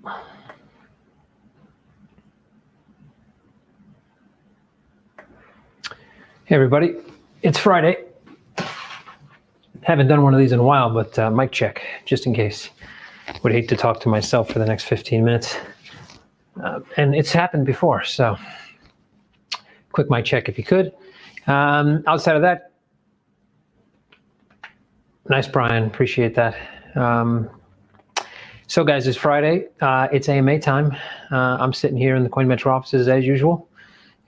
Hey everybody, it's Friday. Haven't done one of these in a while, but mic check, just in case. Would hate to talk to myself for the next 15 minutes. And it's happened before, so quick mic check if you could. Outside of that, nice, Brian, appreciate that. So guys, it's Friday, it's AMA time. I'm sitting here in the CoinMetro offices as usual.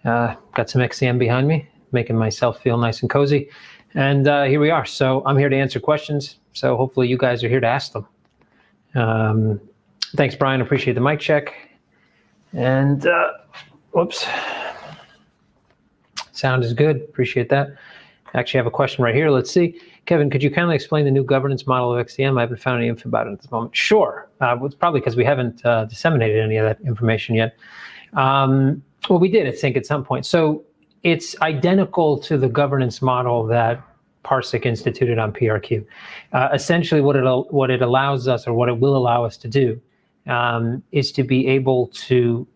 Got some XCM behind me, making myself feel nice and cozy. And here we are. So I'm here to answer questions. So hopefully you guys are here to ask them. Thanks, Brian. Appreciate the mic check. And whoops. Sound is good. Appreciate that. Actually have a question right here. Let's see. Kevin, could you kindly explain the new governance model of XCM? I haven't found any info about it at this moment. Sure. It's probably because we haven't disseminated any of that information yet. Well, we did, I think, at some point. So it's identical to the governance model that Parsec instituted on PRQ. Essentially, what it allows us, or what it will allow us to do, is to be able to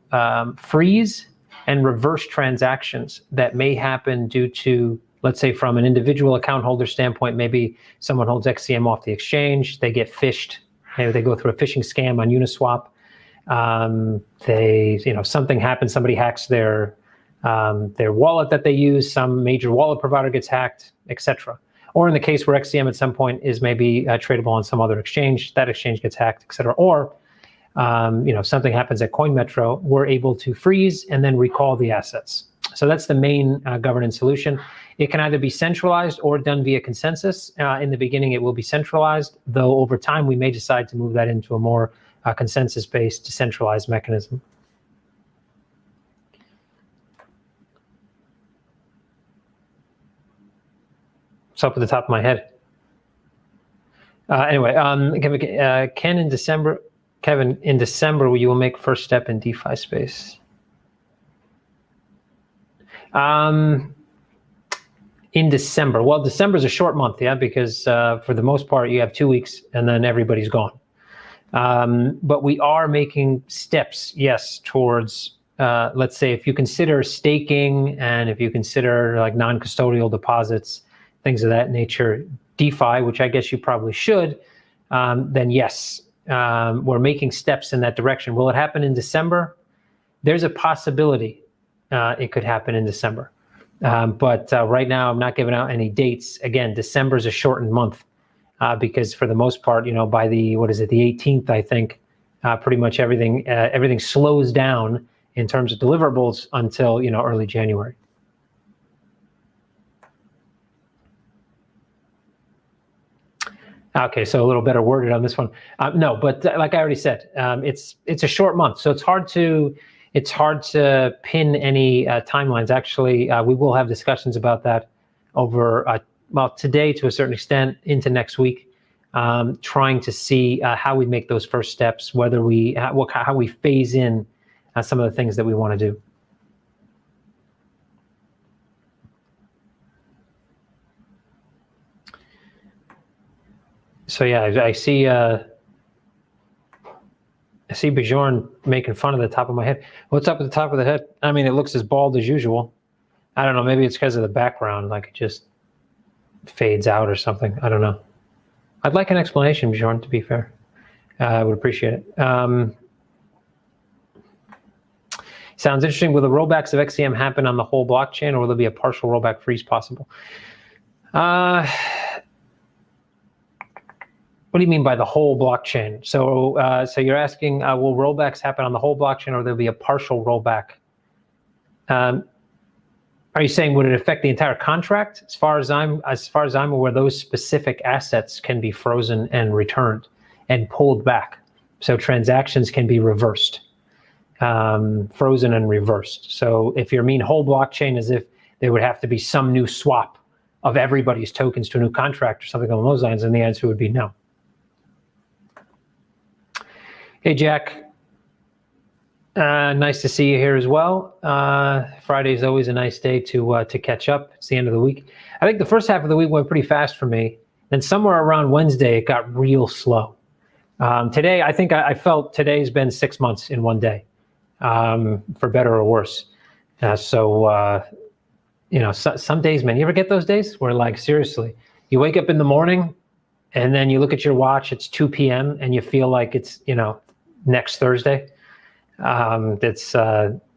freeze and reverse transactions that may happen due to, let's say, from an individual account holder standpoint. Maybe someone holds XCM off the exchange, they get phished, maybe they go through a phishing scam on Uniswap. Something happens, somebody hacks their wallet that they use, some major wallet provider gets hacked, etc. Or in the case where XCM at some point is maybe tradable on some other exchange, that exchange gets hacked, etc. Or something happens at CoinMetro, we're able to freeze and then recall the assets. So that's the main governance solution. It can either be centralized or done via consensus. In the beginning, it will be centralized, though over time we may decide to move that into a more consensus-based, decentralized mechanism. It's up at the top of my head. Anyway, Kevin, in December, you will make first step in DeFi space. In December, well, December is a short month, yeah, because for the most part, you have 2 weeks and then everybody's gone. But we are making steps, yes, towards, let's say, if you consider staking and if you consider like non-custodial deposits, things of that nature, DeFi, which I guess you probably should, then yes, we're making steps in that direction. Will it happen in December? There's a possibility it could happen in December. But right now, I'm not giving out any dates. Again, December is a shortened month because for the most part, by the, the 18th, I think, pretty much everything slows down in terms of deliverables until, early January. Okay, so a little better worded on this one. No, but like I already said, it's a short month, so it's hard to pin any timelines. Actually, we will have discussions about that over today to a certain extent into next week, trying to see how we make those first steps, whether how we phase in some of the things that we want to do. So yeah, I see Bjorn making fun of the top of my head. What's up at the top of the head? I mean, it looks as bald as usual. I don't know, maybe it's because of the background, like it just fades out or something. I don't know. I'd like an explanation, Bjorn, to be fair. I would appreciate it. Sounds interesting. Will the rollbacks of XCM happen on the whole blockchain, or will there be a partial rollback freeze possible? What do you mean by the whole blockchain? So you're asking, will rollbacks happen on the whole blockchain, or there'll be a partial rollback? Are you saying would it affect the entire contract? As far as I'm aware, those specific assets can be frozen and returned and pulled back. So transactions can be reversed, frozen and reversed. So if you mean whole blockchain, as if there would have to be some new swap of everybody's tokens to a new contract or something along those lines, then the answer would be no. Hey, Jack. Nice to see you here as well. Friday is always a nice day to catch up. It's the end of the week. I think the first half of the week went pretty fast for me. Then somewhere around Wednesday, it got real slow. Today, I think I felt today's been 6 months in one day, for better or worse. Some days, man, you ever get those days where, like, seriously, you wake up in the morning and then you look at your watch, it's 2 p.m. and you feel like it's, next Thursday.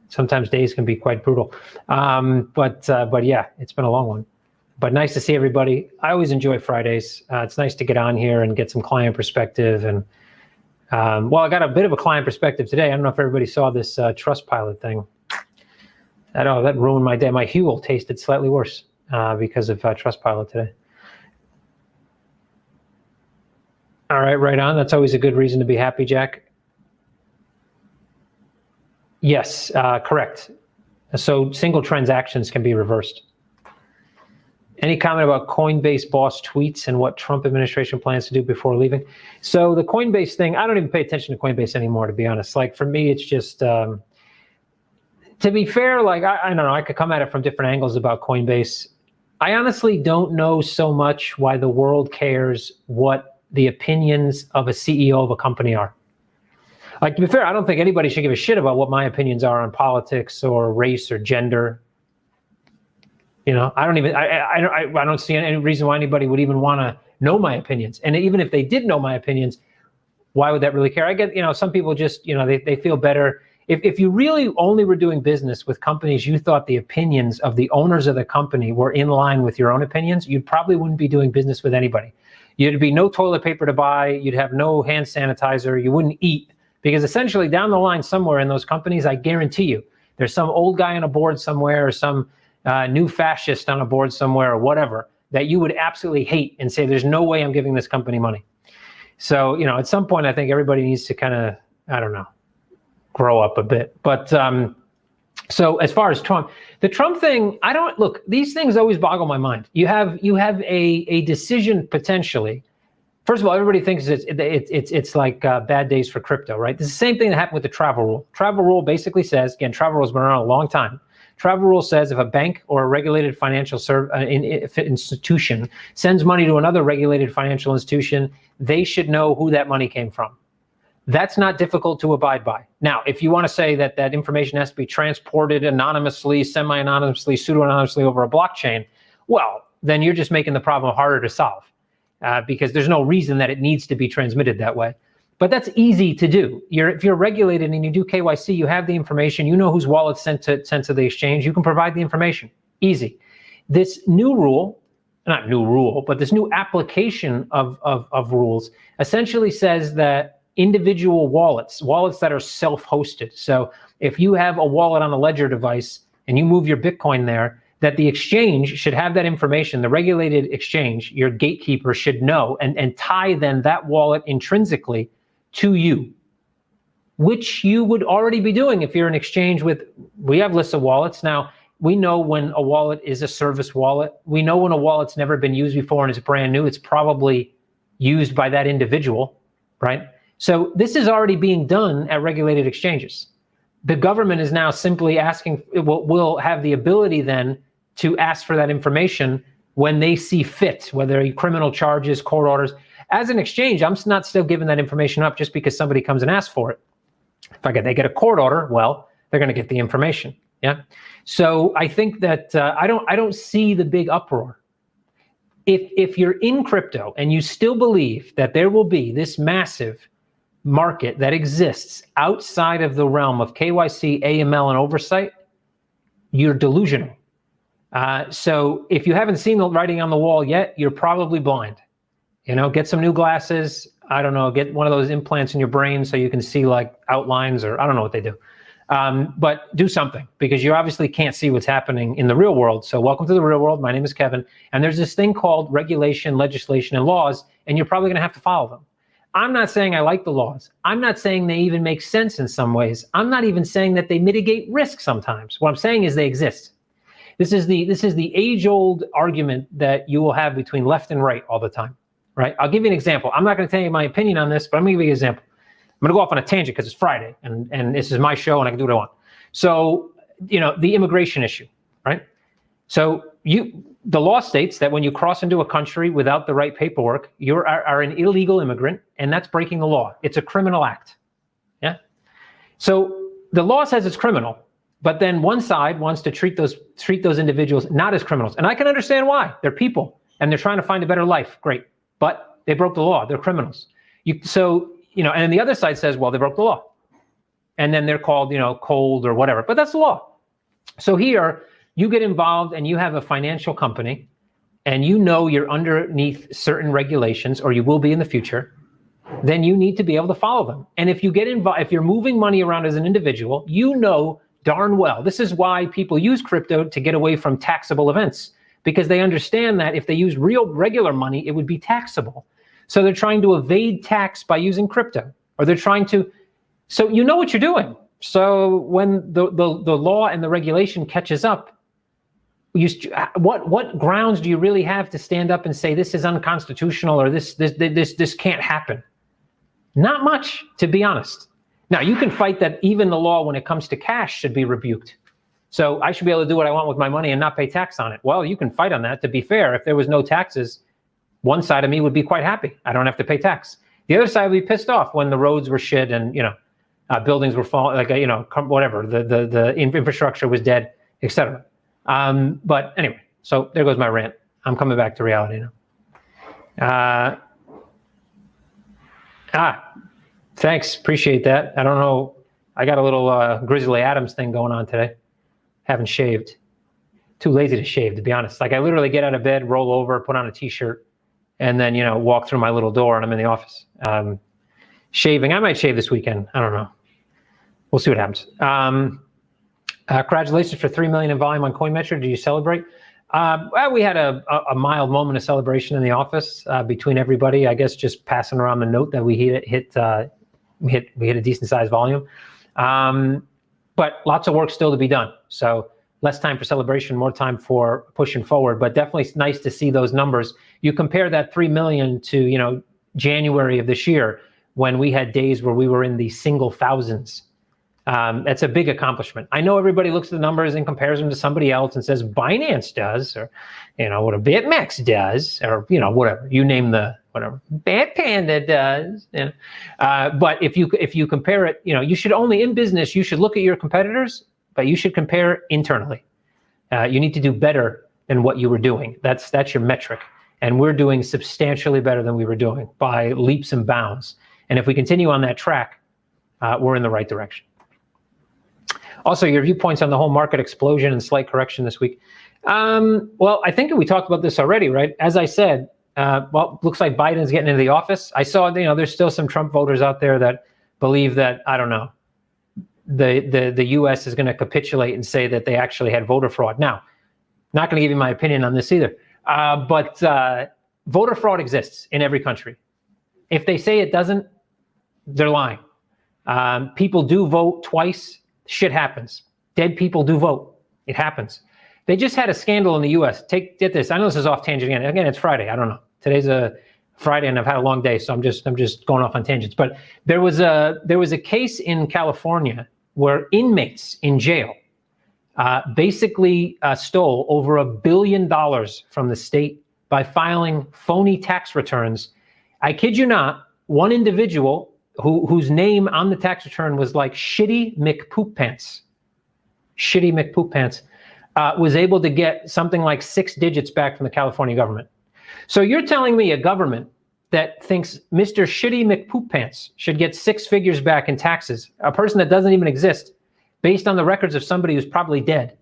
Sometimes days can be quite brutal. But yeah, it's been a long one. But nice to see everybody. I always enjoy Fridays. It's nice to get on here and get some client perspective. And I got a bit of a client perspective today. I don't know if everybody saw this Trustpilot thing. That ruined my day. My Huel tasted slightly worse because of Trustpilot today. All right, right on. That's always a good reason to be happy, Jack. Yes, correct. So single transactions can be reversed. Any comment about Coinbase boss tweets and what Trump administration plans to do before leaving? So the Coinbase thing, I don't even pay attention to Coinbase anymore, to be honest. Like, for me, it's just, to be fair, like, I don't know, I could come at it from different angles about Coinbase. I honestly don't know so much why the world cares what the opinions of a CEO of a company are. Like, to be fair, I don't think anybody should give a shit about what my opinions are on politics or race or gender. I don't see any reason why anybody would even want to know my opinions. And even if they did know my opinions, why would that really care? I get, some people just, they feel better. If you really only were doing business with companies you thought the opinions of the owners of the company were in line with your own opinions, you probably wouldn't be doing business with anybody. You'd be no toilet paper to buy. You'd have no hand sanitizer. You wouldn't eat, because essentially down the line somewhere in those companies, I guarantee you, there's some old guy on a board somewhere or some new fascist on a board somewhere or whatever that you would absolutely hate and say, there's no way I'm giving this company money. So, at some point, I think everybody needs to kind of, I don't know, grow up a bit. But so as far as Trump, the Trump thing, look, these things always boggle my mind. You have a decision potentially. First of all, everybody thinks it's like bad days for crypto, right? It's the same thing that happened with the travel rule. Travel rule basically says, again, travel rule has been around a long time. Travel rule says if a bank or a regulated financial institution sends money to another regulated financial institution, they should know who that money came from. That's not difficult to abide by. Now, if you want to say that that information has to be transported anonymously, semi-anonymously, pseudo-anonymously over a blockchain, well, then you're just making the problem harder to solve because there's no reason that it needs to be transmitted that way. But that's easy to do. If you're regulated and you do KYC, you have the information, you know whose wallet's sent to the exchange, you can provide the information. Easy. This new rule, not new rule, but this new application of rules essentially says that individual wallets that are self-hosted. So if you have a wallet on a Ledger device and you move your Bitcoin there, that the exchange should have that information, the regulated exchange, your gatekeeper should know and tie then that wallet intrinsically to you, which you would already be doing if you're an exchange we have lists of wallets. Now, we know when a wallet is a service wallet. We know when a wallet's never been used before and it's brand new, it's probably used by that individual, right? So this is already being done at regulated exchanges. The government is now simply asking, will have the ability then to ask for that information when they see fit, whether criminal charges, court orders. As an exchange, I'm not still giving that information up just because somebody comes and asks for it. If they get a court order, well, they're going to get the information. Yeah. So I think that I don't see the big uproar. If you're in crypto and you still believe that there will be this massive market that exists outside of the realm of KYC, AML, and oversight, you're delusional. So if you haven't seen the writing on the wall yet, you're probably blind. Get some new glasses. I don't know, get one of those implants in your brain so you can see like outlines, or I don't know what they do. But do something, because you obviously can't see what's happening in the real world. So welcome to the real world. My name is Kevin. And there's this thing called regulation, legislation, and laws, and you're probably going to have to follow them. I'm not saying I like the laws. I'm not saying they even make sense in some ways. I'm not even saying that they mitigate risk sometimes. What I'm saying is they exist. This is the age-old argument that you will have between left and right all the time, right? I'll give you an example. I'm not going to tell you my opinion on this, but I'm going to give you an example. I'm going to go off on a tangent because it's Friday, and this is my show, and I can do what I want. So, the immigration issue, right? So the law states that when you cross into a country without the right paperwork, you are an illegal immigrant, and that's breaking the law. It's a criminal act. Yeah. So the law says it's criminal, but then one side wants to treat those individuals not as criminals, and I can understand why. They're people, and they're trying to find a better life. Great, but they broke the law. They're criminals. And then the other side says, well, they broke the law, and then they're called, cold or whatever. But that's the law. So here, you get involved and you have a financial company, and you're underneath certain regulations, or you will be in the future. Then you need to be able to follow them. And if you get involved, if you're moving money around as an individual, darn well. This is why people use crypto, to get away from taxable events, because they understand that if they use real regular money, it would be taxable. So they're trying to evade tax by using crypto, or they're trying to. So you know what you're doing. So when the law and the regulation catches up, what grounds do you really have to stand up and say this is unconstitutional, or this can't happen? Not much, to be honest. Now, you can fight that even the law when it comes to cash should be rebuked. So I should be able to do what I want with my money and not pay tax on it. Well, you can fight on that. To be fair, if there was no taxes, one side of me would be quite happy. I don't have to pay tax. The other side would be pissed off when the roads were shit and, buildings were falling, whatever, the infrastructure was dead, etc. But anyway, so there goes my rant. I'm coming back to reality now. Thanks, appreciate that. I don't know, I got a little Grizzly Adams thing going on today. Haven't shaved. Too lazy to shave, to be honest. Like, I literally get out of bed, roll over, put on a t-shirt, and then, walk through my little door, and I'm in the office. Shaving, I might shave this weekend. I don't know. We'll see what happens. Congratulations for 3 million in volume on CoinMetro. Did you celebrate? Well, we had a mild moment of celebration in the office between everybody. I guess just passing around the note that we hit a decent sized volume. But lots of work still to be done. So less time for celebration, more time for pushing forward. But definitely nice to see those numbers. You compare that 3 million to January of this year, when we had days where we were in the single thousands. That's a big accomplishment. I know everybody looks at the numbers and compares them to somebody else and says Binance does, or what a BitMEX does, or whatever you name the whatever Bitpanda does. But if you compare it, you should only in business you should look at your competitors, but you should compare internally. You need to do better than what you were doing. That's your metric, and we're doing substantially better than we were doing by leaps and bounds. And if we continue on that track, we're in the right direction. Also, your viewpoints on the whole market explosion and slight correction this week. Well, I think we talked about this already, right? As I said, looks like Biden's getting into the office. I saw, there's still some Trump voters out there that believe that, I don't know, the U.S. is going to capitulate and say that they actually had voter fraud. Now, not going to give you my opinion on this either, but voter fraud exists in every country. If they say it doesn't, they're lying. People do vote twice. Shit happens. Dead people do vote. It happens. They just had a scandal in the U.S. Get this. I know this is off tangent again. Again, it's Friday. I don't know. Today's a Friday, and I've had a long day, so I'm just going off on tangents. But there was a case in California where inmates in jail basically stole over $1 billion from the state by filing phony tax returns. I kid you not. One individual whose name on the tax return was like Shitty McPoop Pants, was able to get something like 6 digits back from the California government. So you're telling me a government that thinks Mr. Shitty McPoop Pants should get 6 figures back in taxes, a person that doesn't even exist, based on the records of somebody who's probably dead,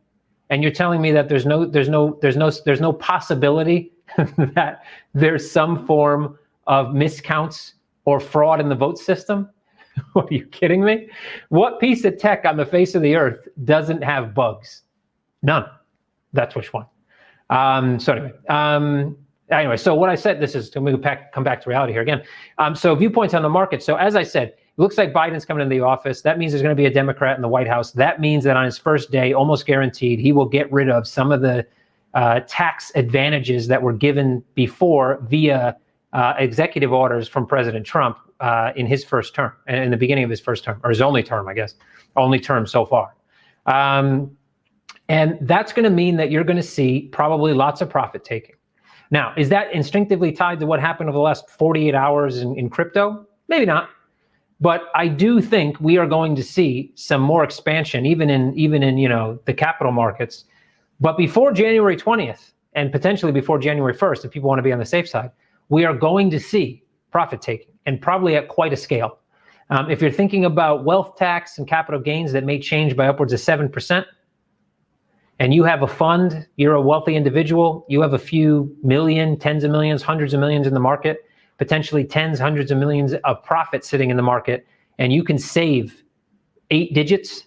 and you're telling me that there's no possibility that there's some form of miscounts or fraud in the vote system? Are you kidding me? What piece of tech on the face of the earth doesn't have bugs? None. That's which one. So anyway, so what I said, this is, let me come back to reality here again. So viewpoints on the market. So as I said, it looks like Biden's coming into the office. That means there's going to be a Democrat in the White House. That means that on his first day, almost guaranteed, he will get rid of some of the tax advantages that were given before via executive orders from President Trump in his first term, in the beginning of his first term, or his only term, I guess, only term so far. And that's going to mean that you're going to see probably lots of profit taking. Now, is that instinctively tied to what happened over the last 48 hours in crypto? Maybe not. But I do think we are going to see some more expansion, even in the capital markets. But before January 20th, and potentially before January 1st, if people want to be on the safe side, we are going to see profit taking, and probably at quite a scale. If you're thinking about wealth tax and capital gains that may change by upwards of 7%, and you have a fund, you're a wealthy individual, you have a few million, tens of millions, hundreds of millions in the market, potentially tens, hundreds of millions of profit sitting in the market, and you can save 8 digits,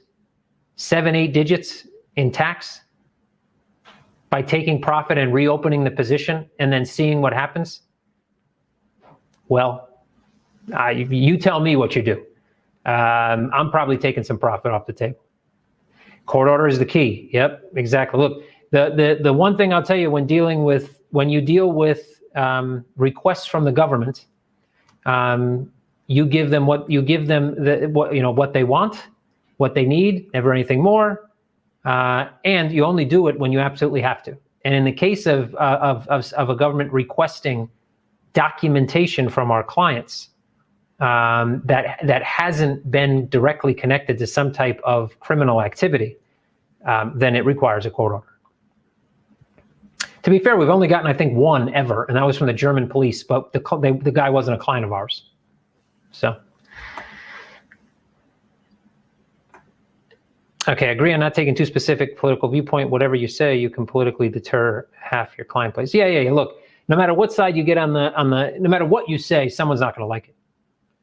7, 8 digits in tax by taking profit and reopening the position and then seeing what happens. Well, you tell me what you do. I'm probably taking some profit off the table. Court order is the key. Yep, exactly. Look, the one thing I'll tell you when you deal with requests from the government, you give them what they want, what they need, never anything more, and you only do it when you absolutely have to. And in the case of a government requesting documentation from our clients that hasn't been directly connected to some type of criminal activity, then it requires a court order. To be fair, we've only gotten, I think, one ever, and that was from the German police, but the guy wasn't a client of ours. So, okay, agree on not taking too specific political viewpoint. Whatever you say, you can politically deter half your client base. Yeah. Look, no matter what side you get on the, no matter what you say, someone's not going to like it.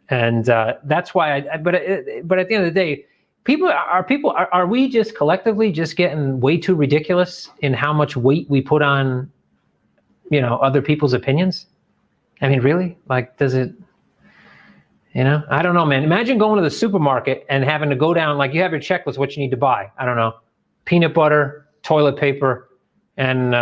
And that's why but at the end of the day, are we just collectively just getting way too ridiculous in how much weight we put on, other people's opinions? I mean, really? Like, does it, I don't know, man. Imagine going to the supermarket and having to go down, like you have your checklist, what you need to buy. I don't know, peanut butter, toilet paper, and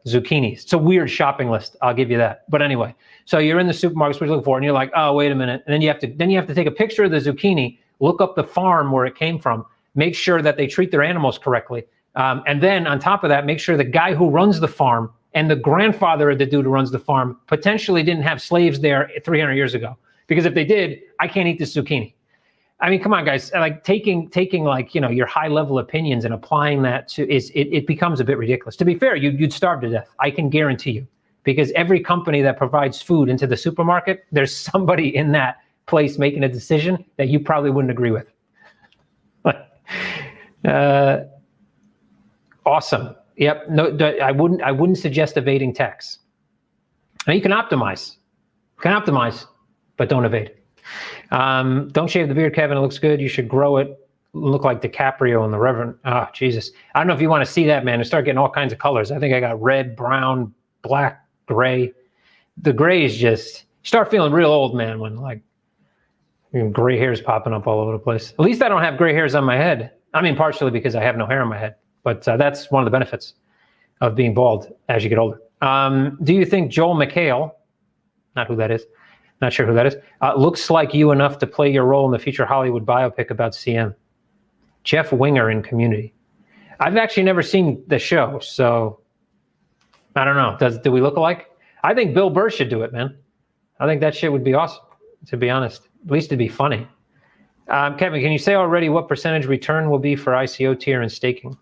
zucchinis. It's a weird shopping list, I'll give you that. But anyway, so you're in the supermarket, what you're looking for, and you're like, oh, wait a minute. And then you have to take a picture of the zucchini, look up the farm where it came from, make sure that they treat their animals correctly. And then on top of that, make sure the guy who runs the farm and the grandfather of the dude who runs the farm potentially didn't have slaves there 300 years ago. Because if they did, I can't eat this zucchini. I mean, come on, guys. Like taking like, your high level opinions and applying that to it becomes a bit ridiculous. To be fair, you'd starve to death. I can guarantee you, because every company that provides food into the supermarket, there's somebody in that place making a decision that you probably wouldn't agree with. Awesome. Yep. No, I wouldn't suggest evading tax. Now you can optimize. But don't evade. Don't shave the beard, Kevin. It looks good. You should grow it. Look like DiCaprio and the Reverend. Oh, Jesus. I don't know if you want to see that, man. And start getting all kinds of colors. I think I got red, brown, black, gray. The gray is just, start feeling real old, man, when like gray hairs popping up all over the place. At least I don't have gray hairs on my head. I mean, partially because I have no hair on my head. But that's one of the benefits of being bald as you get older. Do you think Joel McHale, not who that is, not sure who that is, looks like you enough to play your role in the future Hollywood biopic about CM? Jeff Winger in Community. I've actually never seen the show, so I don't know. Do we look alike? I think Bill Burr should do it, man. I think that shit would be awesome, to be honest. At least it'd be funny. Kevin, can you say already what percentage return will be for ICO tier and staking?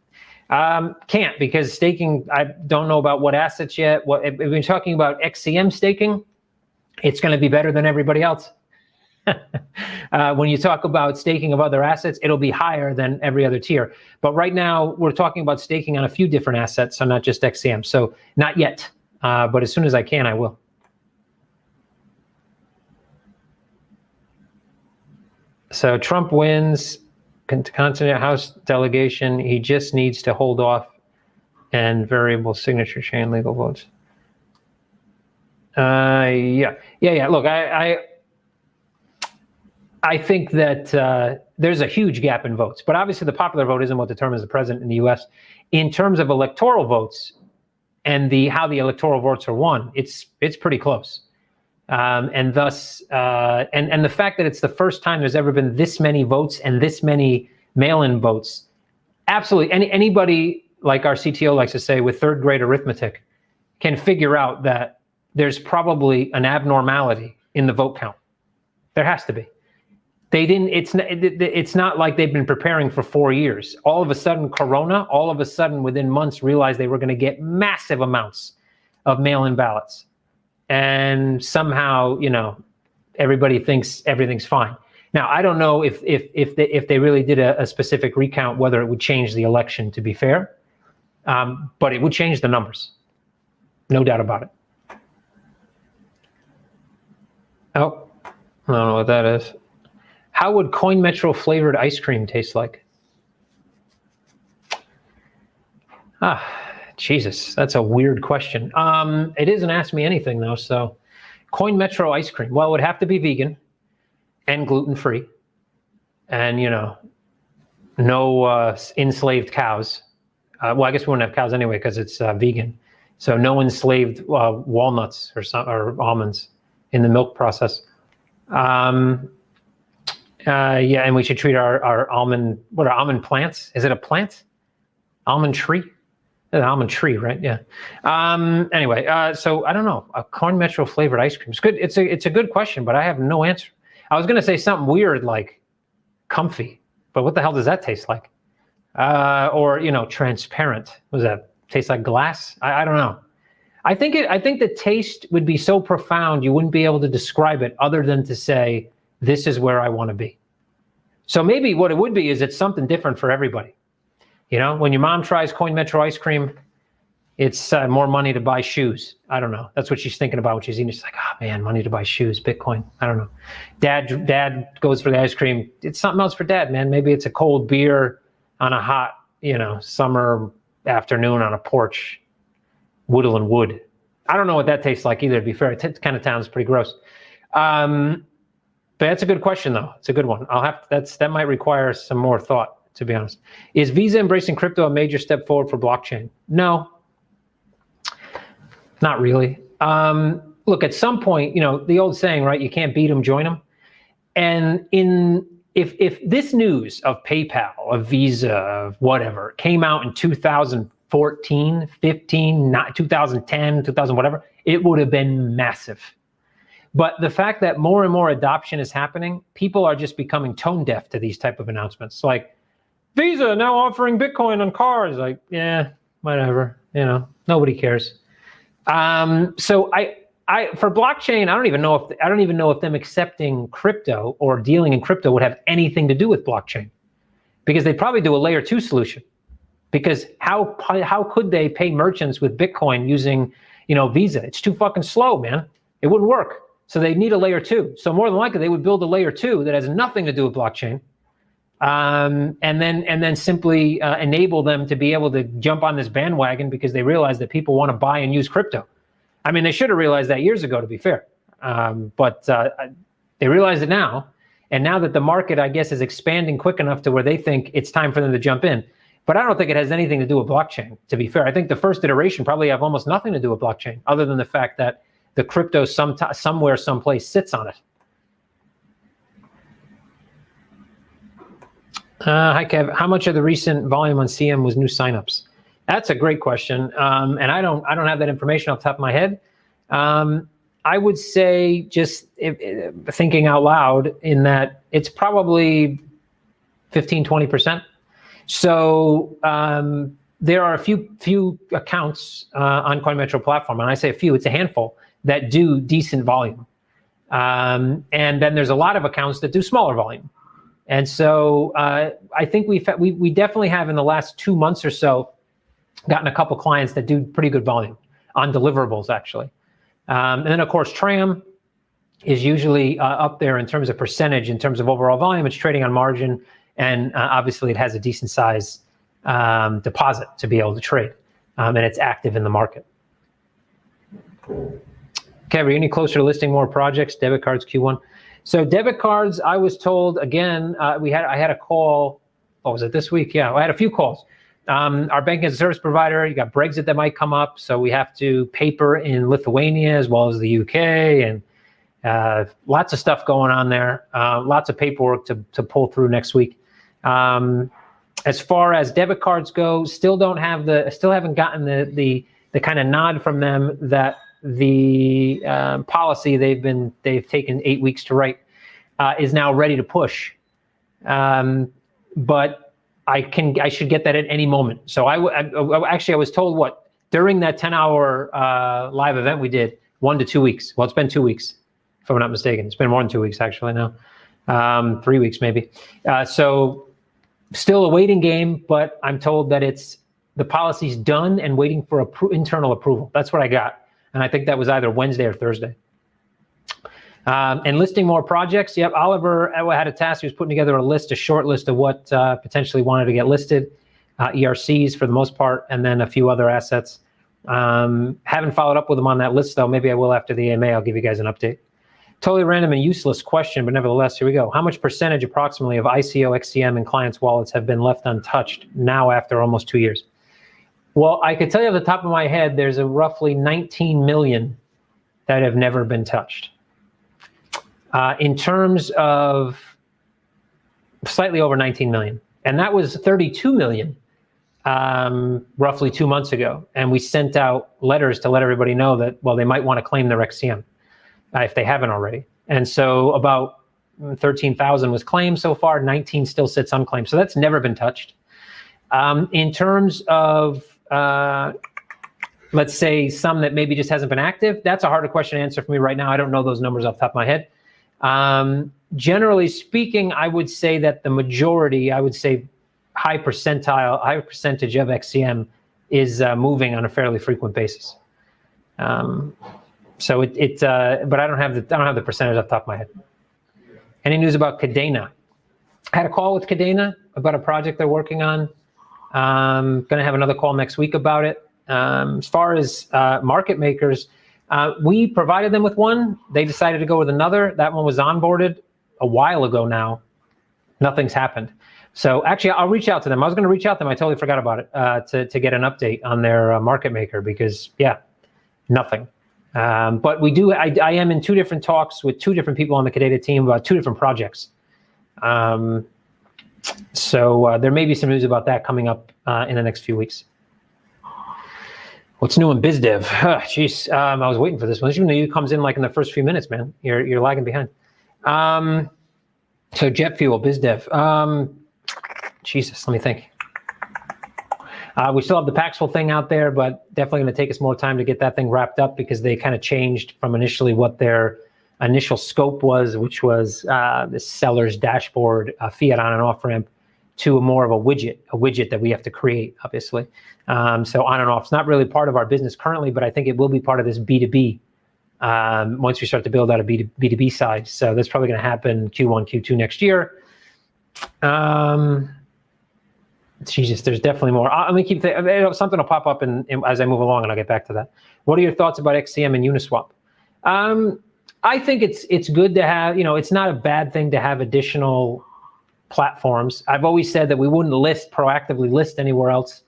Can't, because staking, I don't know about what assets yet. If we're talking about XCM staking, it's going to be better than everybody else. When you talk about staking of other assets, it'll be higher than every other tier. But right now, we're talking about staking on a few different assets, so not just XCM. So not yet, but as soon as I can, I will. So Trump wins, continent House delegation. He just needs to hold off and variable signature chain legal votes. Yeah. Look, I think that there's a huge gap in votes, but obviously the popular vote isn't what determines the president in the U.S. In terms of electoral votes and how the electoral votes are won, it's pretty close, and thus and the fact that it's the first time there's ever been this many votes and this many mail-in votes Absolutely. Anybody, like our CTO likes to say, with third grade arithmetic, can figure out that there's probably an abnormality in the vote count. There has to be. It's not like they've been preparing for 4 years. All of a sudden, Corona, all of a sudden within months realized they were going to get massive amounts of mail-in ballots. And somehow, everybody thinks everything's fine. Now, I don't know if they really did a specific recount, whether it would change the election, to be fair, but it would change the numbers. No doubt about it. Oh, I don't know what that is. How would CoinMetro flavored ice cream taste like? Jesus, that's a weird question. It isn't Ask Me Anything, though, so CoinMetro ice cream. Well, it would have to be vegan and gluten-free and, no enslaved cows. Well, I guess we wouldn't have cows anyway because it's vegan. So no enslaved walnuts or almonds in the milk process. Yeah, and we should treat our almond, what are almond plants? Is it a plant? Almond tree? An almond tree, right? Yeah. Anyway, so I don't know. A CoinMetro flavored ice cream. It's good. It's a good question, but I have no answer. I was going to say something weird like comfy, but what the hell does that taste like? Or transparent. What does that taste like? Glass? I don't know. I think the taste would be so profound you wouldn't be able to describe it other than to say, this is where I want to be. So maybe what it would be is it's something different for everybody. When your mom tries CoinMetro ice cream, it's more money to buy shoes. I don't know. That's what she's thinking about when she's eating. She's like, oh man, money to buy shoes, Bitcoin. I don't know. Dad goes for the ice cream. It's something else for dad, man. Maybe it's a cold beer on a hot, summer afternoon on a porch, whittling wood. I don't know what that tastes like either, to be fair. It kind of sounds pretty gross. But that's a good question, though. It's a good one. That might require some more thought, to be honest. Is Visa embracing crypto a major step forward for blockchain? No, not really. Look, at some point, the old saying, right? You can't beat them, join them. And if this news of PayPal, of Visa, of whatever, came out in 2014, 15, not 2010, 2000, whatever, it would have been massive. But the fact that more and more adoption is happening, people are just becoming tone deaf to these type of announcements. Like, Visa now offering Bitcoin on cars. Like, yeah, whatever. Nobody cares. So for blockchain, I don't even know if them accepting crypto or dealing in crypto would have anything to do with blockchain, because they probably do a layer 2 solution. Because how could they pay merchants with Bitcoin using Visa? It's too fucking slow, man. It wouldn't work. So they need a layer 2. So more than likely, they would build a layer 2 that has nothing to do with blockchain, and then simply enable them to be able to jump on this bandwagon because they realize that people want to buy and use crypto. I mean, they should have realized that years ago, to be fair, but they realize it now. And now that the market, I guess, is expanding quick enough to where they think it's time for them to jump in. But I don't think it has anything to do with blockchain, to be fair. I think the first iteration probably have almost nothing to do with blockchain, other than the fact that the crypto somewhere, someplace sits on it. Hi, Kev. How much of the recent volume on CM was new signups? That's a great question, and I don't have that information off the top of my head. I would say, just thinking out loud, in that it's probably 15-20%. So there are a few accounts on CoinMetro platform, and I say a few, it's a handful, that do decent volume. And then there's a lot of accounts that do smaller volume. And so I think we definitely have, in the last 2 months or so, gotten a couple clients that do pretty good volume on deliverables, actually. And then, of course, Tram is usually up there in terms of percentage, in terms of overall volume. It's trading on margin, and obviously it has a decent size deposit to be able to trade, and it's active in the market. Okay, are you any closer to listing more projects, debit cards, Q1? So debit cards, I was told, again, I had a call, what was it, this week? Yeah, I had a few calls. Our banking as a service provider, you got Brexit that might come up, so we have to paper in Lithuania as well as the UK, and lots of stuff going on there, lots of paperwork to pull through next week. As far as debit cards go, still haven't gotten the kind of nod from them that the policy they've taken 8 weeks to write is now ready to push. But I should get that at any moment. So I was told during that 10-hour live event we did, 1 to 2 weeks. Well, it's been 2 weeks, if I'm not mistaken. It's been more than 2 weeks actually now, 3 weeks maybe. So still a waiting game, but I'm told that the policy's done and waiting for internal approval. That's what I got, and I think that was either Wednesday or Thursday. And listing more projects. Yep, Oliver had a task. He was putting together a short list of what potentially wanted to get listed. ERCs for the most part, and then a few other assets. Haven't followed up with them on that list though. Maybe I will after the AMA. I'll give you guys an update. Totally random and useless question, but nevertheless, here we go. How much percentage approximately of ICO, XCM, and clients' wallets have been left untouched now after almost 2 years? Well, I could tell you off the top of my head, there's a roughly 19 million that have never been touched. In terms of slightly over 19 million, and that was 32 million roughly 2 months ago. And we sent out letters to let everybody know that, well, they might want to claim their XCM. If they haven't already. And so about 13,000 was claimed so far, 19 still sits unclaimed. So that's never been touched. In terms of, let's say, some that maybe just hasn't been active, that's a harder question to answer for me right now. I don't know those numbers off the top of my head. Generally speaking, I would say that the majority, high percentage of XCM is moving on a fairly frequent basis. So but I don't have the percentage off the top of my head. Any news about Cadena? I had a call with Cadena about a project they're working on. Going to have another call next week about it. As far as market makers, we provided them with one. They decided to go with another. That one was onboarded a while ago now. Nothing's happened. So actually, I'll reach out to them. I was going to reach out to them. I totally forgot about it to get an update on their market maker because, yeah, nothing. But we do. I am in 2 different talks with 2 different people on the Cadena team about 2 different projects. So there may be some news about that coming up in the next few weeks. What's new in BizDev? Jeez, I was waiting for this one. This new comes in like in the first few minutes, man. You're lagging behind. So jet fuel, BizDev. Jesus, let me think. We still have the Paxful thing out there, but definitely going to take us more time to get that thing wrapped up because they kind of changed from initially what their initial scope was, which was the seller's dashboard, fiat on and off ramp, to more of a widget that we have to create, obviously. So on and off. It's not really part of our business currently, but I think it will be part of this B2B once we start to build out a B2B side. So that's probably going to happen Q1, Q2 next year. Jesus, there's definitely more. Let me keep something will pop up as I move along, and I'll get back to that. What are your thoughts about XCM and Uniswap? I think it's good to have. It's not a bad thing to have additional platforms. I've always said that we wouldn't proactively list anywhere else.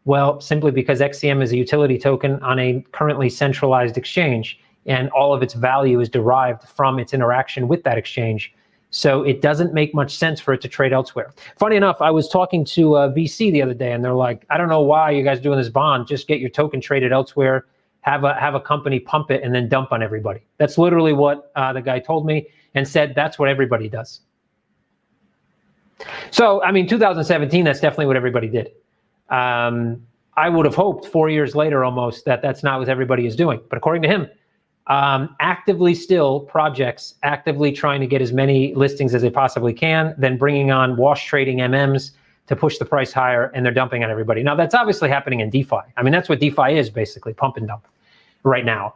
Well, simply because XCM is a utility token on a currently centralized exchange, and all of its value is derived from its interaction with that exchange. So it doesn't make much sense for it to trade elsewhere. Funny enough, I was talking to a VC the other day, and they're like, I don't know why you guys are doing this bond. Just get your token traded elsewhere, have a company pump it, and then dump on everybody. That's literally what the guy told me and said that's what everybody does. So, 2017, that's definitely what everybody did. I would have hoped 4 years later almost that that's not what everybody is doing. But according to him, projects actively trying to get as many listings as they possibly can, then bringing on wash trading MMs to push the price higher, and they're dumping on everybody. Now, that's obviously happening in DeFi. That's what DeFi is, basically, pump and dump right now.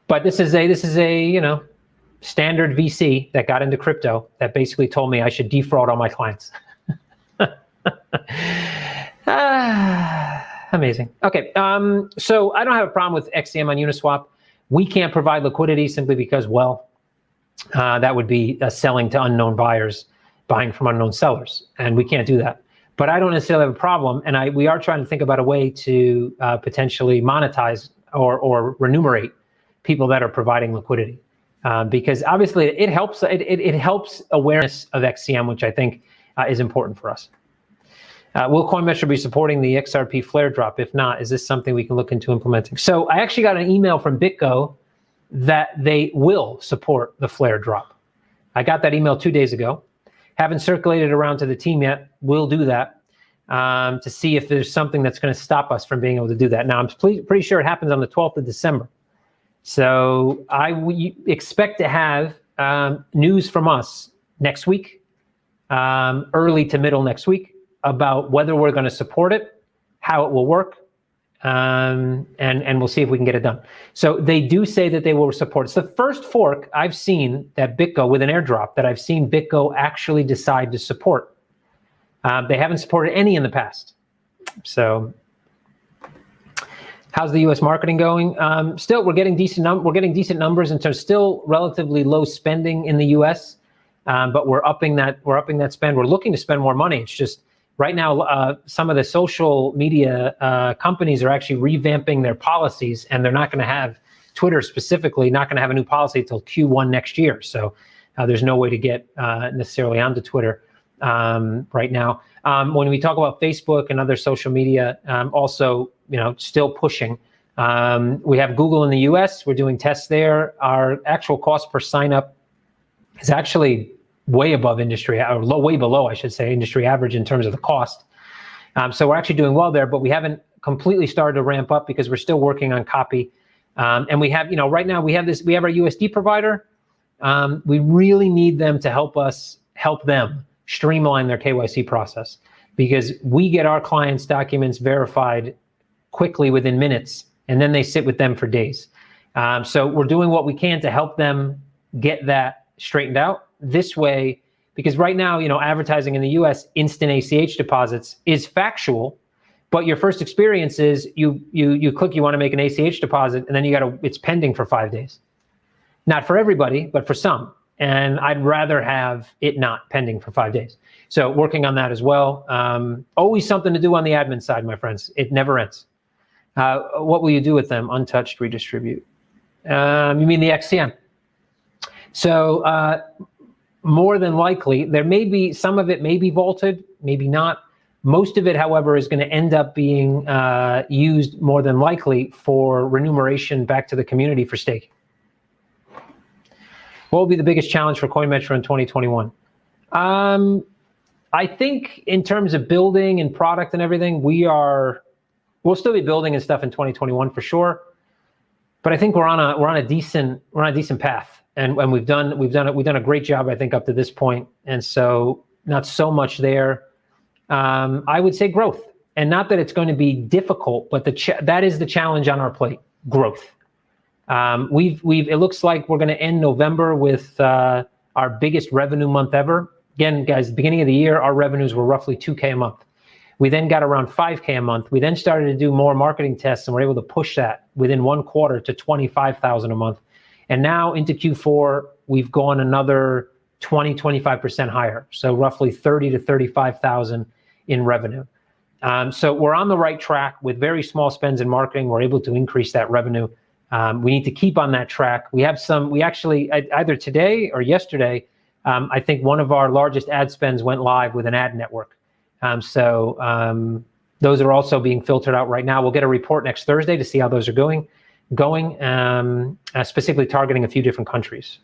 But this is a standard VC that got into crypto that basically told me I should defraud all my clients. Amazing. Okay, so I don't have a problem with XCM on Uniswap. We can't provide liquidity simply because, that would be selling to unknown buyers, buying from unknown sellers, and we can't do that. But I don't necessarily have a problem, and we are trying to think about a way to potentially monetize or remunerate people that are providing liquidity, because obviously it helps. It helps awareness of XCM, which I think is important for us. Will CoinMetro be supporting the XRP flare drop? If not, is this something we can look into implementing? So I actually got an email from BitGo that they will support the flare drop. I got that email 2 days ago. Haven't circulated around to the team yet. We'll do that to see if there's something that's going to stop us from being able to do that. Now, I'm pretty sure it happens on the 12th of December. So we expect to have news from us next week, early to middle next week, about whether we're going to support it, how it will work, and we'll see if we can get it done. So they do say that they will support. It's the first fork I've seen that BitGo, with an airdrop, that I've seen BitGo actually decide to support. They haven't supported any in the past. So how's the U.S. marketing going? Still, we're getting decent numbers in terms. Still relatively low spending in the U.S., but we're upping that spend. We're looking to spend more money. It's just right now, some of the social media companies are actually revamping their policies, and they're not going to have, Twitter specifically, not going to have a new policy until Q1 next year. So there's no way to get necessarily onto Twitter right now. When we talk about Facebook and other social media, also, still pushing. We have Google in the US. We're doing tests there. Our actual cost per sign up is actually way above industry, or way below, I should say, industry average in terms of the cost. So we're actually doing well there, but we haven't completely started to ramp up because we're still working on copy. And we have, right now we have our USD provider. We really need them to help them streamline their KYC process, because we get our clients' documents verified quickly within minutes, and then they sit with them for days. So we're doing what we can to help them get that straightened out this way, because right now, advertising in the US, instant ACH deposits is factual, but your first experience is you click, you want to make an ACH deposit, and then it's pending for 5 days. Not for everybody, but for some. And I'd rather have it not pending for 5 days. So working on that as well. Always something to do on the admin side, my friends. It never ends. What will you do with them? Untouched, redistribute. You mean the XCM? So more than likely, there may be, some of it may be vaulted, maybe not. Most of it, however, is going to end up being used more than likely for remuneration back to the community for staking. What will be the biggest challenge for CoinMetro in 2021? I think in terms of building and product and everything, we'll still be building and stuff in 2021 for sure. But I think we're on a decent path, and we've done a great job, I think, up to this point. And so not so much there. I would say growth, and not that it's going to be difficult, but that is the challenge on our plate: growth. It looks like we're going to end November with our biggest revenue month ever. Again, guys, the beginning of the year, our revenues were roughly 2K a month. We then got around 5K a month. We then started to do more marketing tests, and we're able to push that within 1 quarter to 25,000 a month. And now into Q4, we've gone another 25% higher. So roughly 30 to 35,000 in revenue. So we're on the right track with very small spends in marketing. We're able to increase that revenue. We need to keep on that track. We actually, either today or yesterday, I think one of our largest ad spends went live with an ad network. Those are also being filtered out right now. We'll get a report next Thursday to see how those are going, specifically targeting a few different countries.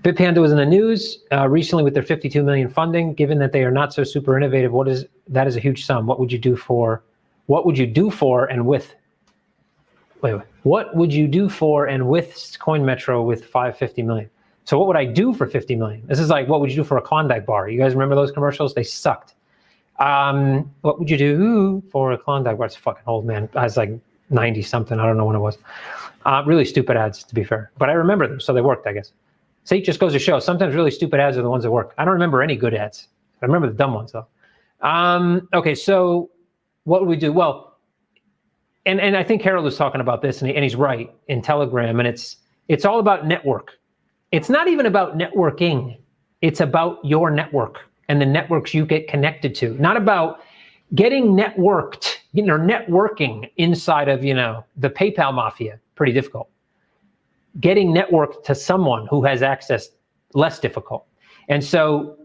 Bitpanda was in the news recently with their 52 million funding. Given that they are not so super innovative, that is a huge sum. What would you do for and with CoinMetro with 550 million? So what would I do for 50 million? This is like, what would you do for a Klondike bar? You guys remember those commercials? They sucked. What would you do for a Klondike bar? It's fucking old, man. I was like 90 something. I don't know when it was. Really stupid ads, to be fair. But I remember them, so they worked, I guess. See, it just goes to show. Sometimes really stupid ads are the ones that work. I don't remember any good ads. I remember the dumb ones, though. Okay, so what would we do? Well, and I think Harold was talking about this, and he's right, in Telegram, and it's all about network. It's not even about networking. It's about your network and the networks you get connected to. Not about getting networked, networking inside of, the PayPal mafia. Pretty difficult. Getting networked to someone who has access, less difficult. And so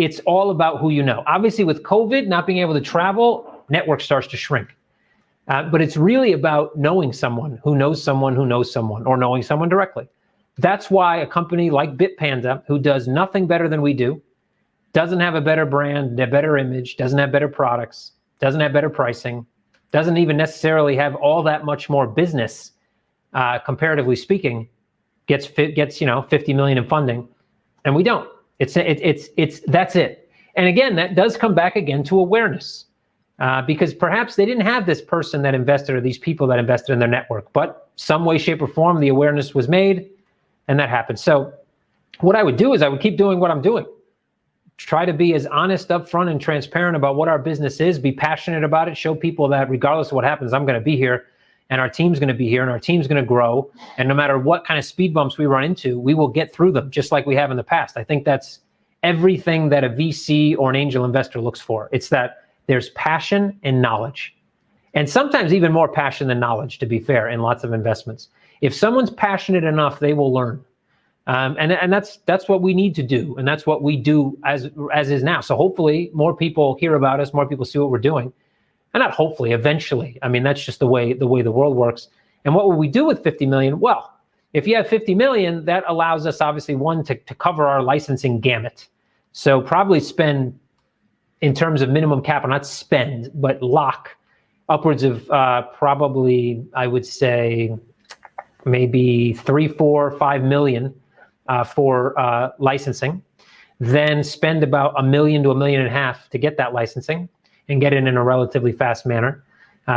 it's all about who you know. Obviously, with COVID, not being able to travel, network starts to shrink. But it's really about knowing someone who knows someone who knows someone, or knowing someone directly. That's why a company like Bitpanda, who does nothing better than we do, doesn't have a better brand, a better image, doesn't have better products, doesn't have better pricing, doesn't even necessarily have all that much more business, comparatively speaking, gets 50 million in funding, and we don't. It's that's it. And again, that does come back again to awareness. Because perhaps they didn't have this person that invested, or these people that invested in their network, but some way, shape, or form, the awareness was made, and that happened. So what I would do is I would keep doing what I'm doing. Try to be as honest, upfront, and transparent about what our business is, be passionate about it, show people that regardless of what happens, I'm gonna be here, and our team's gonna be here, and our team's gonna grow, and no matter what kind of speed bumps we run into, we will get through them, just like we have in the past. I think that's everything that a VC or an angel investor looks for. It's that there's passion and knowledge, and sometimes even more passion than knowledge, to be fair, in lots of investments. If someone's passionate enough, they will learn, and that's what we need to do, and that's what we do as is now. So hopefully more people hear about us, more people see what we're doing, and not hopefully, eventually. I mean, that's just the way the world works. And what will we do with 50 million? Well, if you have 50 million, that allows us obviously to cover our licensing gamut. So probably spend, in terms of minimum capital, not spend, but lock upwards of probably, I would say, maybe 3, 4, 5 million for licensing. Then spend about $1 million to $1.5 million to get that licensing and get it in a relatively fast manner.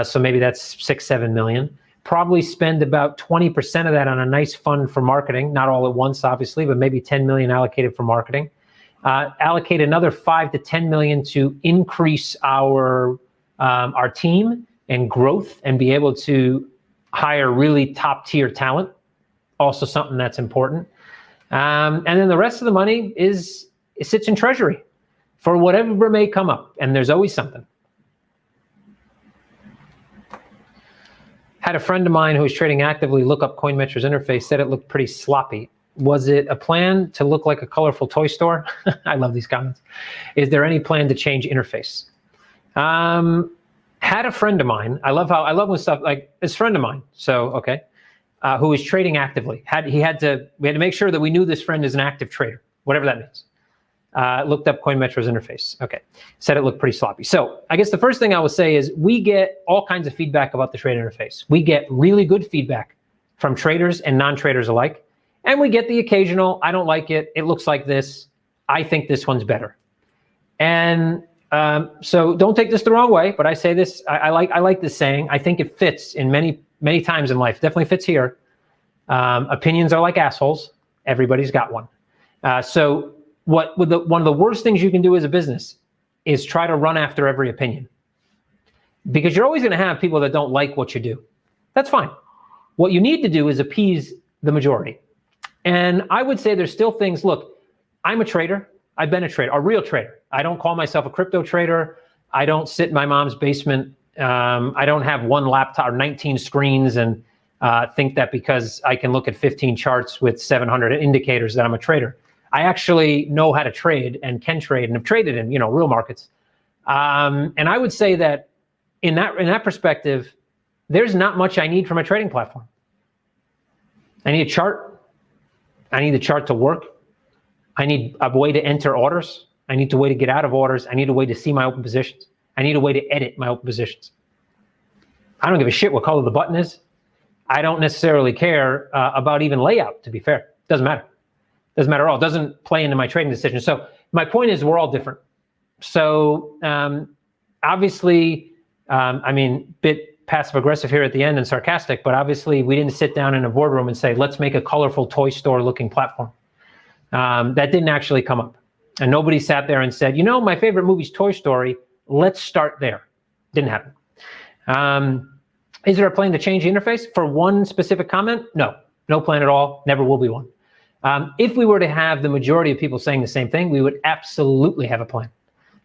So maybe that's 6, 7 million. Probably spend about 20% of that on a nice fund for marketing, not all at once, obviously, but maybe 10 million allocated for marketing. Allocate another 5 to 10 million to increase our team and growth, and be able to hire really top tier talent. Also something that's important. And then the rest of the money it sits in treasury for whatever may come up, and there's always something. Had a friend of mine who was trading actively look up CoinMetro's interface, said it looked pretty sloppy. Was it a plan to look like a colorful toy store? I love these comments. Is there any plan to change interface? Had a friend of mine. I love when stuff like this friend of mine. So, okay. Who was trading actively. We had to make sure that we knew this friend is an active trader, whatever that means. Looked up CoinMetro's interface. Okay. Said it looked pretty sloppy. So I guess the first thing I will say is we get all kinds of feedback about the trade interface. We get really good feedback from traders and non-traders alike. And we get the occasional, I don't like it, it looks like this, I think this one's better. And so don't take this the wrong way, but I say this, I like this saying. I think it fits in many times in life, definitely fits here. Opinions are like assholes, everybody's got one. So one of the worst things you can do as a business is try to run after every opinion. Because you're always gonna have people that don't like what you do. That's fine. What you need to do is appease the majority. And I would say there's still things, look, I'm a trader. I've been a trader, a real trader. I don't call myself a crypto trader. I don't sit in my mom's basement. I don't have one laptop or 19 screens and think that because I can look at 15 charts with 700 indicators that I'm a trader. I actually know how to trade and can trade and have traded in, real markets. And I would say that in that perspective, there's not much I need from a trading platform. I need a chart. I need the chart to work. I need a way to enter orders. I need a way to get out of orders. I need a way to see my open positions. I need a way to edit my open positions. I don't give a shit what color the button is. I don't necessarily care about even layout, to be fair. Doesn't matter. Doesn't matter at all. It doesn't play into my trading decision. So my point is we're all different. So obviously, bit passive aggressive here at the end and sarcastic, but obviously we didn't sit down in a boardroom and say, let's make a colorful toy store looking platform. That didn't actually come up. And nobody sat there and said, my favorite movie's Toy Story. Let's start there. Didn't happen. Is there a plan to change the interface for one specific comment? No plan at all. Never will be one. If we were to have the majority of people saying the same thing, we would absolutely have a plan,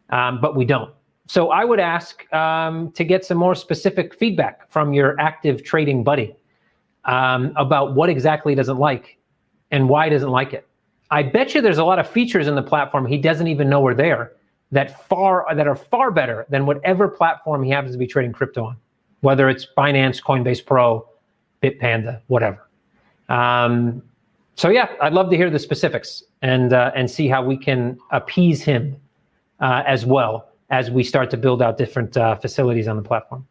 but we don't. So I would ask to get some more specific feedback from your active trading buddy about what exactly he doesn't like and why he doesn't like it. I bet you there's a lot of features in the platform he doesn't even know are there that are far better than whatever platform he happens to be trading crypto on, whether it's Binance, Coinbase Pro, Bitpanda, whatever. So yeah, I'd love to hear the specifics and see how we can appease him as well as we start to build out different facilities on the platform.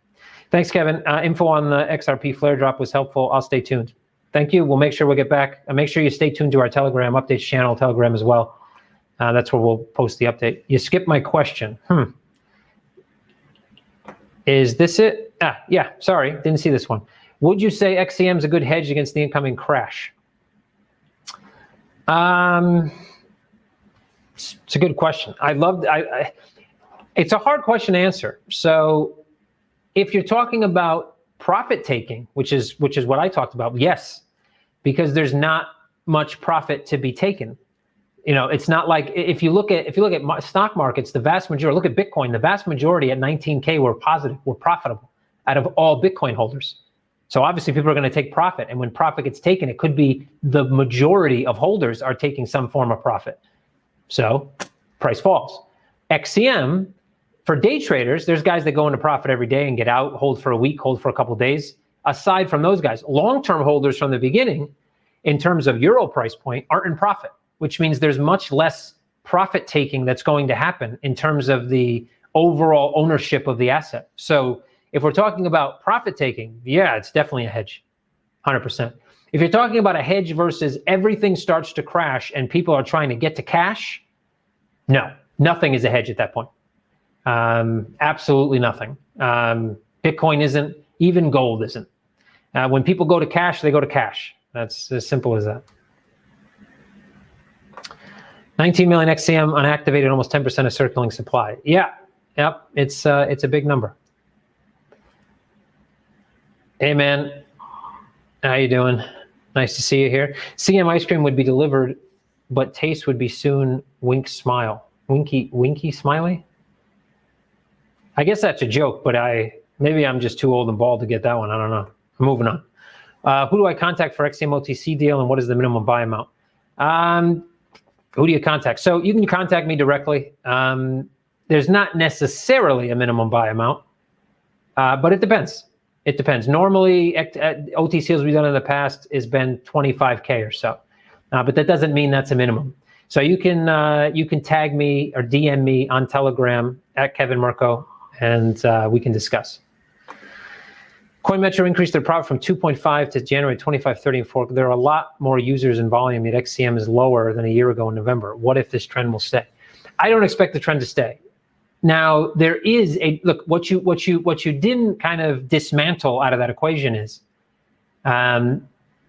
Thanks, Kevin. Info on the XRP flare drop was helpful. I'll stay tuned. Thank you. We'll make sure we'll get back. Make sure you stay tuned to our Telegram updates channel, Telegram as well. That's where we'll post the update. You skipped my question. Is this it? Yeah, sorry, didn't see this one. Would you say XCM is a good hedge against the incoming crash? It's a good question. It's a hard question to answer. So if you're talking about profit taking, which is what I talked about, yes, because there's not much profit to be taken. It's not like if you look at stock markets, the vast majority, look at Bitcoin, the vast majority at 19K were profitable out of all Bitcoin holders. So obviously people are going to take profit, and when profit gets taken, it could be the majority of holders are taking some form of profit. So price falls. XCM, for day traders, there's guys that go into profit every day and get out, hold for a week, hold for a couple of days. Aside from those guys, long-term holders from the beginning, in terms of Euro price point, aren't in profit, which means there's much less profit taking that's going to happen in terms of the overall ownership of the asset. So if we're talking about profit taking, yeah, it's definitely a hedge, 100%. If you're talking about a hedge versus everything starts to crash and people are trying to get to cash, no, nothing is a hedge at that point. Absolutely nothing. Bitcoin isn't, even gold isn't. When people go to cash, they go to cash. That's as simple as that. 19 million XCM unactivated, almost 10% of circulating supply. Yeah, yep, it's a big number. Hey man, how you doing? Nice to see you here. CM ice cream would be delivered, but taste would be soon. Wink smile. Winky smiley? I guess that's a joke, but maybe I'm just too old and bald to get that one. I don't know. I'm moving on. Who do I contact for XCM OTC deal, and what is the minimum buy amount? Who do you contact? So you can contact me directly. There's not necessarily a minimum buy amount, but it depends. It depends. Normally, OTC deals we've done in the past has been 25K or so, but that doesn't mean that's a minimum. So you can tag me or DM me on Telegram at Kevin Murcko, and we can discuss. CoinMetro increased their profit from 2.5 to January 25, 30, and 4. There are a lot more users and volume, yet XCM is lower than a year ago in November. What if this trend will stay? I don't expect the trend to stay. Now, there is a look. What you didn't kind of dismantle out of that equation is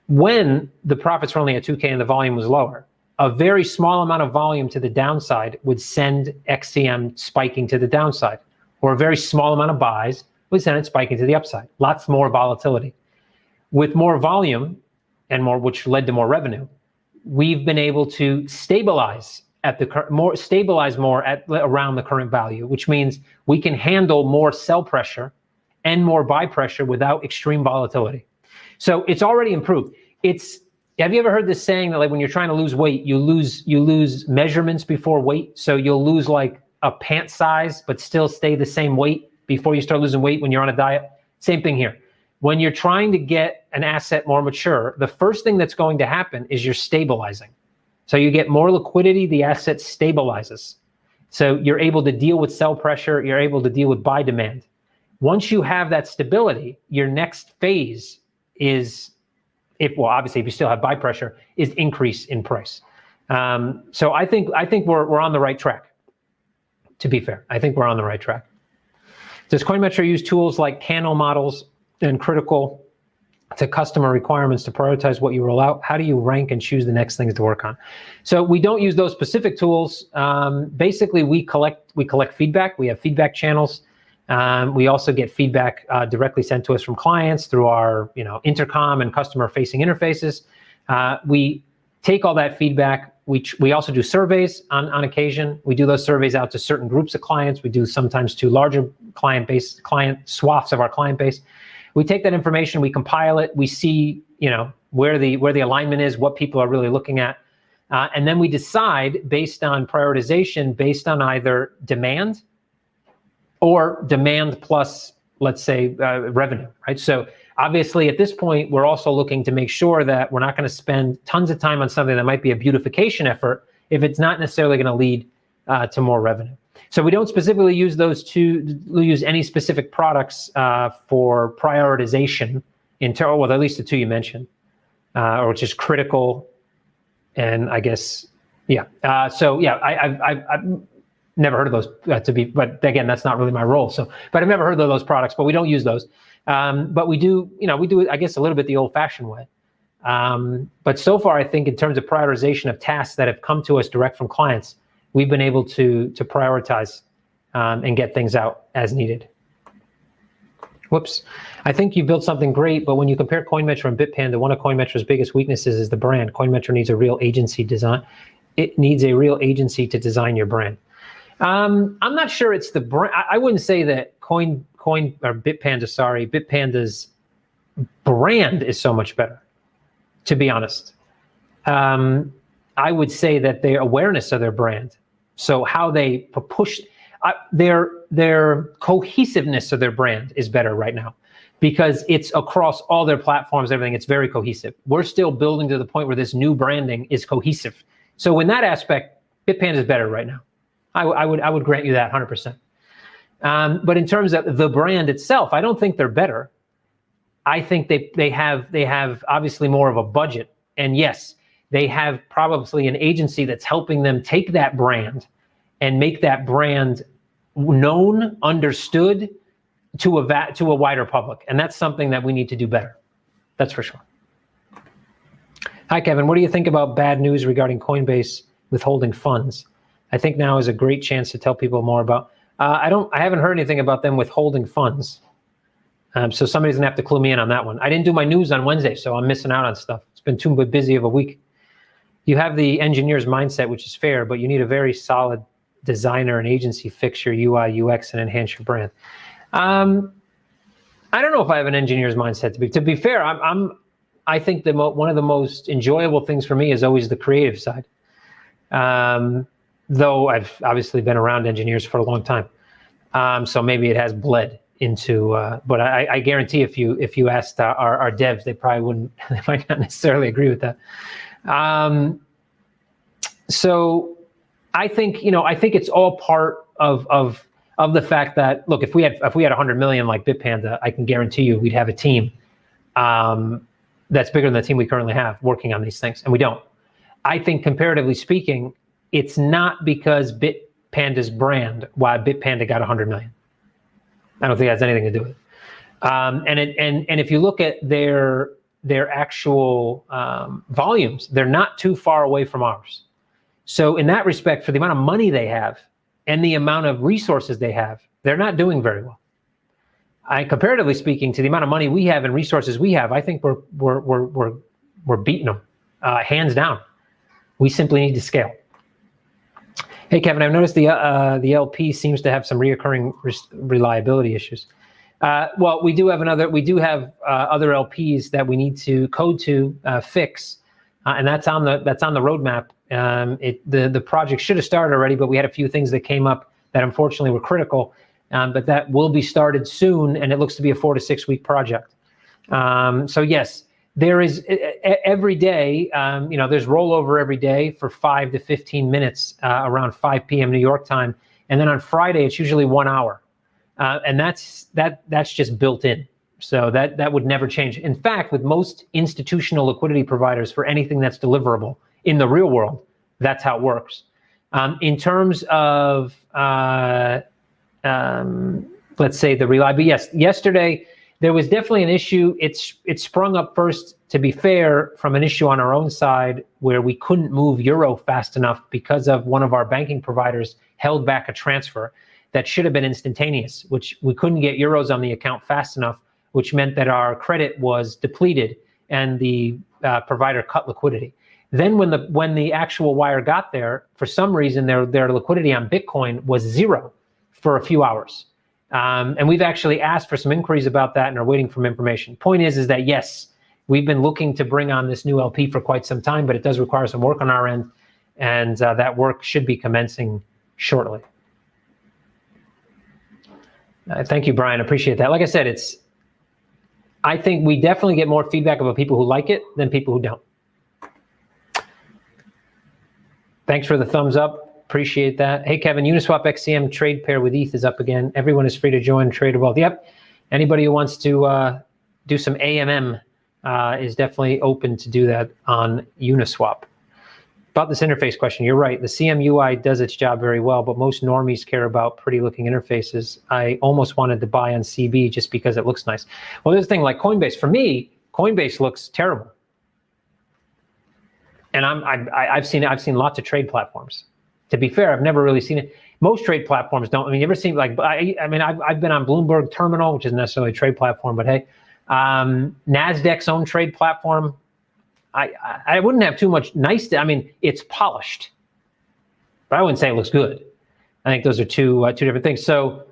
when the profits were only at 2K and the volume was lower, a very small amount of volume to the downside would send XCM spiking to the downside, or a very small amount of buys would send it spiking to the upside. Lots more volatility. With more volume and more, which led to more revenue, we've been able to stabilize at around the current value, which means we can handle more sell pressure and more buy pressure without extreme volatility. So it's already improved. Have you ever heard this saying that, like, when you're trying to lose weight, you lose measurements before weight? So you'll lose like a pant size, but still stay the same weight before you start losing weight when you're on a diet? Same thing here. When you're trying to get an asset more mature, the first thing that's going to happen is you're stabilizing. So you get more liquidity, the asset stabilizes. So you're able to deal with sell pressure, you're able to deal with buy demand. Once you have that stability, your next phase is, obviously if you still have buy pressure, is increase in price. So I think we're on the right track. To be fair, I think we're on the right track. Does CoinMetro use tools like Kano models and critical to customer requirements to prioritize what you roll out? How do you rank and choose the next things to work on? So we don't use those specific tools. Basically, we collect feedback. We have feedback channels. We also get feedback directly sent to us from clients through our intercom and customer-facing interfaces. We take all that feedback. We also do surveys on occasion. We do those surveys out to certain groups of clients. We do sometimes to larger client swaths of our client base. We take that information, we compile it, we see where the alignment is, what people are really looking at. And then we decide based on prioritization, based on either demand or demand plus, let's say, revenue, right? So obviously at this point, we're also looking to make sure that we're not going to spend tons of time on something that might be a beautification effort if it's not necessarily going to lead to more revenue. So we don't specifically use use any specific products for prioritization well, at least the two you mentioned, or which is critical, and I guess, yeah. So yeah, I've never heard of those but again, that's not really my role. So, but I've never heard of those products, but we don't use those. But we do it, I guess, a little bit the old-fashioned way. But so far, I think in terms of prioritization of tasks that have come to us direct from clients, we've been able to prioritize and get things out as needed. Whoops. I think you built something great, but when you compare CoinMetro and Bitpanda, one of CoinMetro's biggest weaknesses is the brand. CoinMetro needs a real agency design. It needs a real agency to design your brand. I'm not sure it's the brand. I wouldn't say that Bitpanda's brand is so much better, to be honest. I would say that their awareness of their brand, so how they push their cohesiveness of their brand is better right now, because it's across all their platforms, everything. It's very cohesive. We're still building to the point where this new branding is cohesive. So in that aspect, Bitpanda is better right now. I would grant you that 100%. But in terms of the brand itself, I don't think they're better. I think they have obviously more of a budget, and yes, they have probably an agency that's helping them take that brand and make that brand known, understood to a wider public, and that's something that we need to do better. That's for sure. Hi, Kevin. What do you think about bad news regarding Coinbase withholding funds? I think now is a great chance to tell people more about. I haven't heard anything about them withholding funds. So somebody's gonna have to clue me in on that one. I didn't do my news on Wednesday, so I'm missing out on stuff. It's been too busy of a week. You have the engineer's mindset, which is fair, but you need a very solid designer and agency fix your UI, UX, and enhance your brand. I don't know if I have an engineer's mindset. To be fair, I think one of the most enjoyable things for me is always the creative side. Though I've obviously been around engineers for a long time, so maybe it has bled into. But I guarantee if you asked our devs, they probably wouldn't. They might not necessarily agree with that. So I think it's all part of the fact that, look, if we had 100 million like Bitpanda, I can guarantee you we'd have a team that's bigger than the team we currently have working on these things, and we don't. I think comparatively speaking, it's not because Bitpanda's brand why Bitpanda got 100 million. I don't think it has anything to do with it. And if you look at their actual volumes, they're not too far away from ours. So in that respect, for the amount of money they have and the amount of resources they have, they're not doing very well. Comparatively speaking, to the amount of money we have and resources we have, I think we're beating them hands down. We simply need to scale. Hey, Kevin, I've noticed the LP seems to have some reoccurring reliability issues. Well, we do have other LPs that we need to code to fix, and that's on the roadmap. The project should have started already, but we had a few things that came up that unfortunately were critical. But that will be started soon, and it looks to be a 4 to 6 week project. So yes, there is every day, there's rollover every day for 5 to 15 minutes around 5 p.m. New York time. And then on Friday, it's usually 1 hour. And that's just built in. So that would never change. In fact, with most institutional liquidity providers for anything that's deliverable in the real world, that's how it works. In terms of, let's say the reliability, yes, yesterday, there was definitely an issue. It sprung up first, to be fair, from an issue on our own side where we couldn't move euro fast enough because of one of our banking providers held back a transfer that should have been instantaneous, which we couldn't get euros on the account fast enough, which meant that our credit was depleted and the provider cut liquidity. Then when the actual wire got there, for some reason their liquidity on Bitcoin was zero for a few hours. And we've actually asked for some inquiries about that and are waiting for information. Point is that yes, we've been looking to bring on this new LP for quite some time, but it does require some work on our end. and that work should be commencing shortly. Thank you, Brian. Appreciate that. Like I said, I think we definitely get more feedback about people who like it than people who don't. Thanks for the thumbs up. Appreciate that. Hey, Kevin, Uniswap XCM trade pair with ETH is up again. Everyone is free to join Trader Wealth. Yep. Anybody who wants to do some AMM is definitely open to do that on Uniswap. About this interface question, you're right. The CM UI does its job very well, but most normies care about pretty looking interfaces. I almost wanted to buy on CB just because it looks nice. Well, there's a thing like Coinbase. For me, Coinbase looks terrible. And I've seen lots of trade platforms. To be fair, I've never really seen it. Most trade platforms don't. I mean, you ever seen like? I've been on Bloomberg Terminal, which isn't necessarily a trade platform, but hey, Nasdaq's own trade platform. I wouldn't have too much nice. I mean, it's polished, but I wouldn't say it looks good. I think those are two different things. So,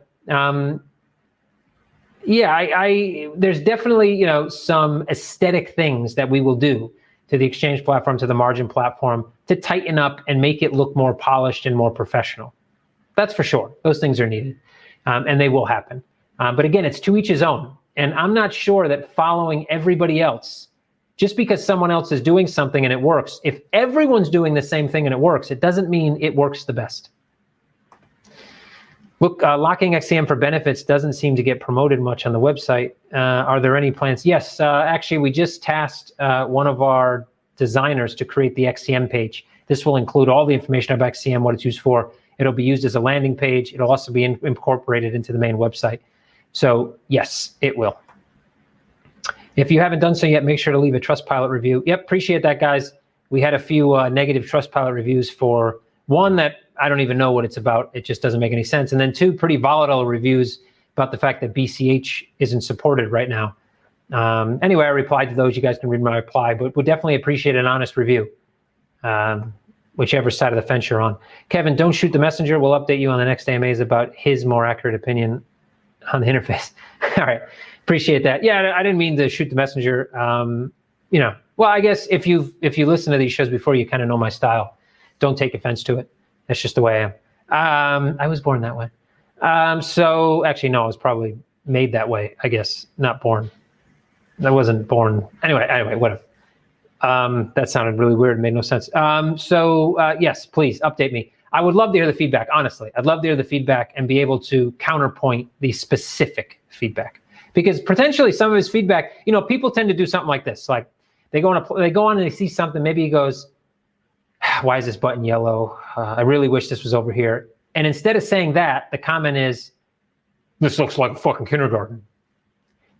yeah, there's definitely some aesthetic things that we will do to the exchange platform, to the margin platform, to tighten up and make it look more polished and more professional. That's for sure. Those things are needed, and they will happen. But again, it's to each his own. And I'm not sure that following everybody else, just because someone else is doing something and it works, if everyone's doing the same thing and it works, it doesn't mean it works the best. Look, locking XCM for benefits doesn't seem to get promoted much on the website. Are there any plans? Yes, actually, we just tasked one of our designers to create the XCM page. This will include all the information about XCM, what it's used for. It'll be used as a landing page. It'll also be incorporated into the main website. So yes, it will. If you haven't done so yet, make sure to leave a Trustpilot review. Yep, appreciate that, guys. We had a few negative Trustpilot reviews for one that I don't even know what it's about. It just doesn't make any sense. And then two pretty volatile reviews about the fact that BCH isn't supported right now. Anyway, I replied to those. You guys can read my reply, but would definitely appreciate an honest review, whichever side of the fence you're on. Kevin, don't shoot the messenger. We'll update you on the next AMAs about his more accurate opinion on the interface. All right. Appreciate that. Yeah, I didn't mean to shoot the messenger. Well, I guess if you listen to these shows before, you kind of know my style. Don't take offense to it. That's just the way I am. I was born that way. So actually, no, I was probably made that way, I guess, not born. I wasn't born. Anyway, whatever. That sounded really weird. Made no sense. Yes, please update me. I would love to hear the feedback, honestly. I'd love to hear the feedback and be able to counterpoint the specific feedback. Because potentially some of his feedback, people tend to do something like this. Like they go on and they see something. Maybe he goes, "Why is this button yellow? I really wish this was over here." And instead of saying that, the comment is, "This looks like a fucking kindergarten."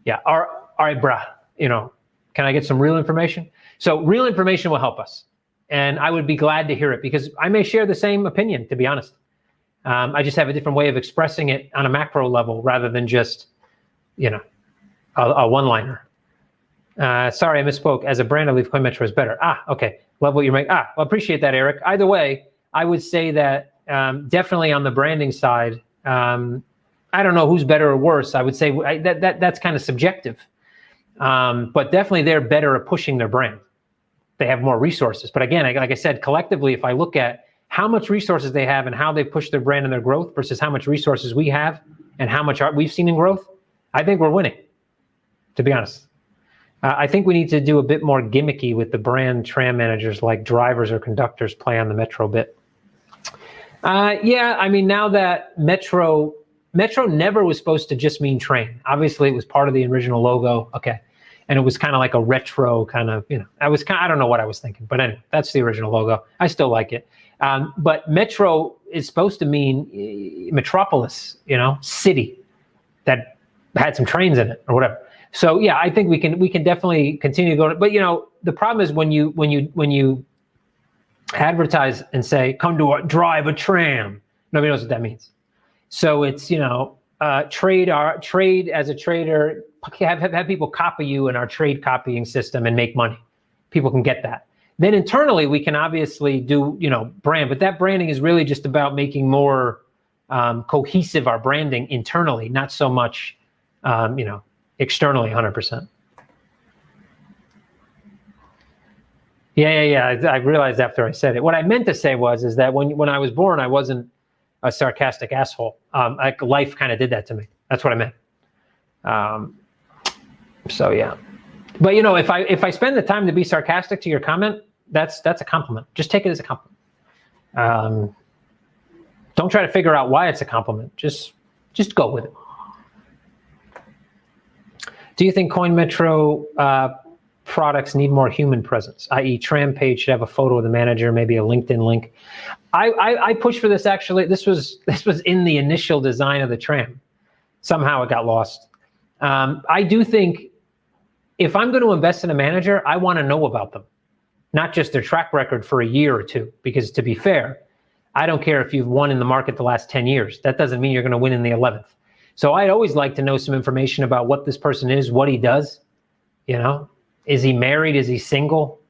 Yeah. All right, bruh. Can I get some real information? So real information will help us, and I would be glad to hear it because I may share the same opinion. To be honest, I just have a different way of expressing it on a macro level rather than just a one-liner. Sorry, I misspoke. As a brand, I believe CoinMetro is better. Okay. Love what you're making. Well, appreciate that, Eric. Either way, I would say that definitely on the branding side, I don't know who's better or worse. I would say that's kind of subjective. But definitely they're better at pushing their brand. They have more resources. But again, like I said, collectively, if I look at how much resources they have and how they push their brand and their growth versus how much resources we have and how much we've seen in growth, I think we're winning, to be honest. I think we need to do a bit more gimmicky with the brand tram managers like drivers or conductors play on the Metro bit. Yeah, I mean, now that Metro never was supposed to just mean train. Obviously, it was part of the original logo. Okay. And it was kind of like a retro kind of, I don't know what I was thinking, but anyway, that's the original logo. I still like it. But Metro is supposed to mean metropolis, city that had some trains in it or whatever. So yeah, I think we can definitely continue to go. But the problem is when you advertise and say, "Come to drive a tram," nobody knows what that means. So it's trade as a trader, have people copy you in our trade copying system and make money. People can get that. Then internally we can obviously do brand, but that branding is really just about making more cohesive our branding internally, not so much externally 100%. Yeah. I realized after I said it. What I meant to say is that when I was born, I wasn't a sarcastic asshole. Like life kind of did that to me. That's what I meant. So yeah. But you know, if I spend the time to be sarcastic to your comment, that's a compliment. Just take it as a compliment. Don't try to figure out why it's a compliment. Just go with it. Do you think CoinMetro products need more human presence, i.e. tram page should have a photo of the manager, maybe a LinkedIn link? I pushed for this actually. This was in the initial design of the tram. Somehow it got lost. I do think if I'm going to invest in a manager, I want to know about them, not just their track record for a year or two, because to be fair, I don't care if you've won in the market the last 10 years. That doesn't mean you're going to win in the 11th. So I'd always like to know some information about what this person is, what he does. You know, is he married? Is he single?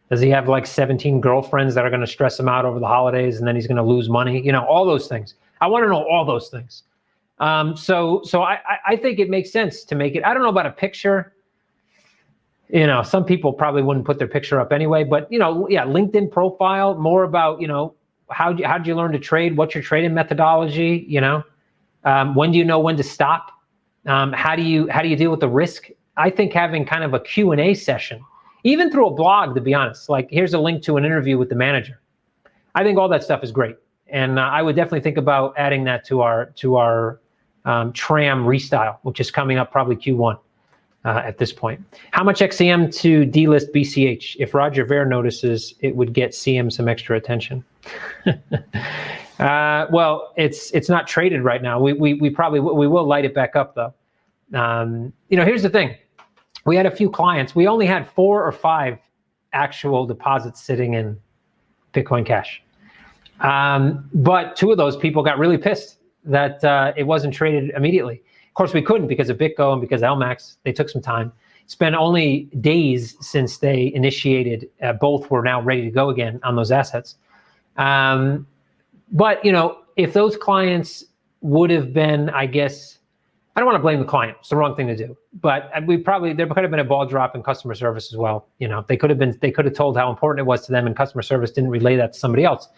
Does he have like 17 girlfriends that are going to stress him out over the holidays and then he's going to lose money? You know, all those things. I want to know all those things. So I think it makes sense to make it. I don't know about a picture. You know, some people probably wouldn't put their picture up anyway, but you know, yeah, LinkedIn profile, more about, you know, how'd you learn to trade? What's your trading methodology? You know, when do you know when to stop? How do you deal with the risk? I think having kind of a Q&A session, even through a blog, to be honest, like here's a link to an interview with the manager. I think all that stuff is great. And I would definitely think about adding that to our tram restyle, which is coming up probably Q1 at this point. How much XCM to delist BCH? If Roger Ver notices, it would get CM some extra attention. Well, it's not traded right now. We will light it back up though. You know, here's the thing. We had a few clients. We only had 4 or 5 actual deposits sitting in Bitcoin Cash. But 2 of those people got really pissed that it wasn't traded immediately. Of course, we couldn't because of BitGo and because LMAX. They took some time. It's been only days since they initiated. Both were now ready to go again on those assets. But, you know, if those clients would have been, I guess, I don't want to blame the client. It's the wrong thing to do. But there could have been a ball drop in customer service as well. You know, they could have told how important it was to them, and customer service didn't relay that to somebody else.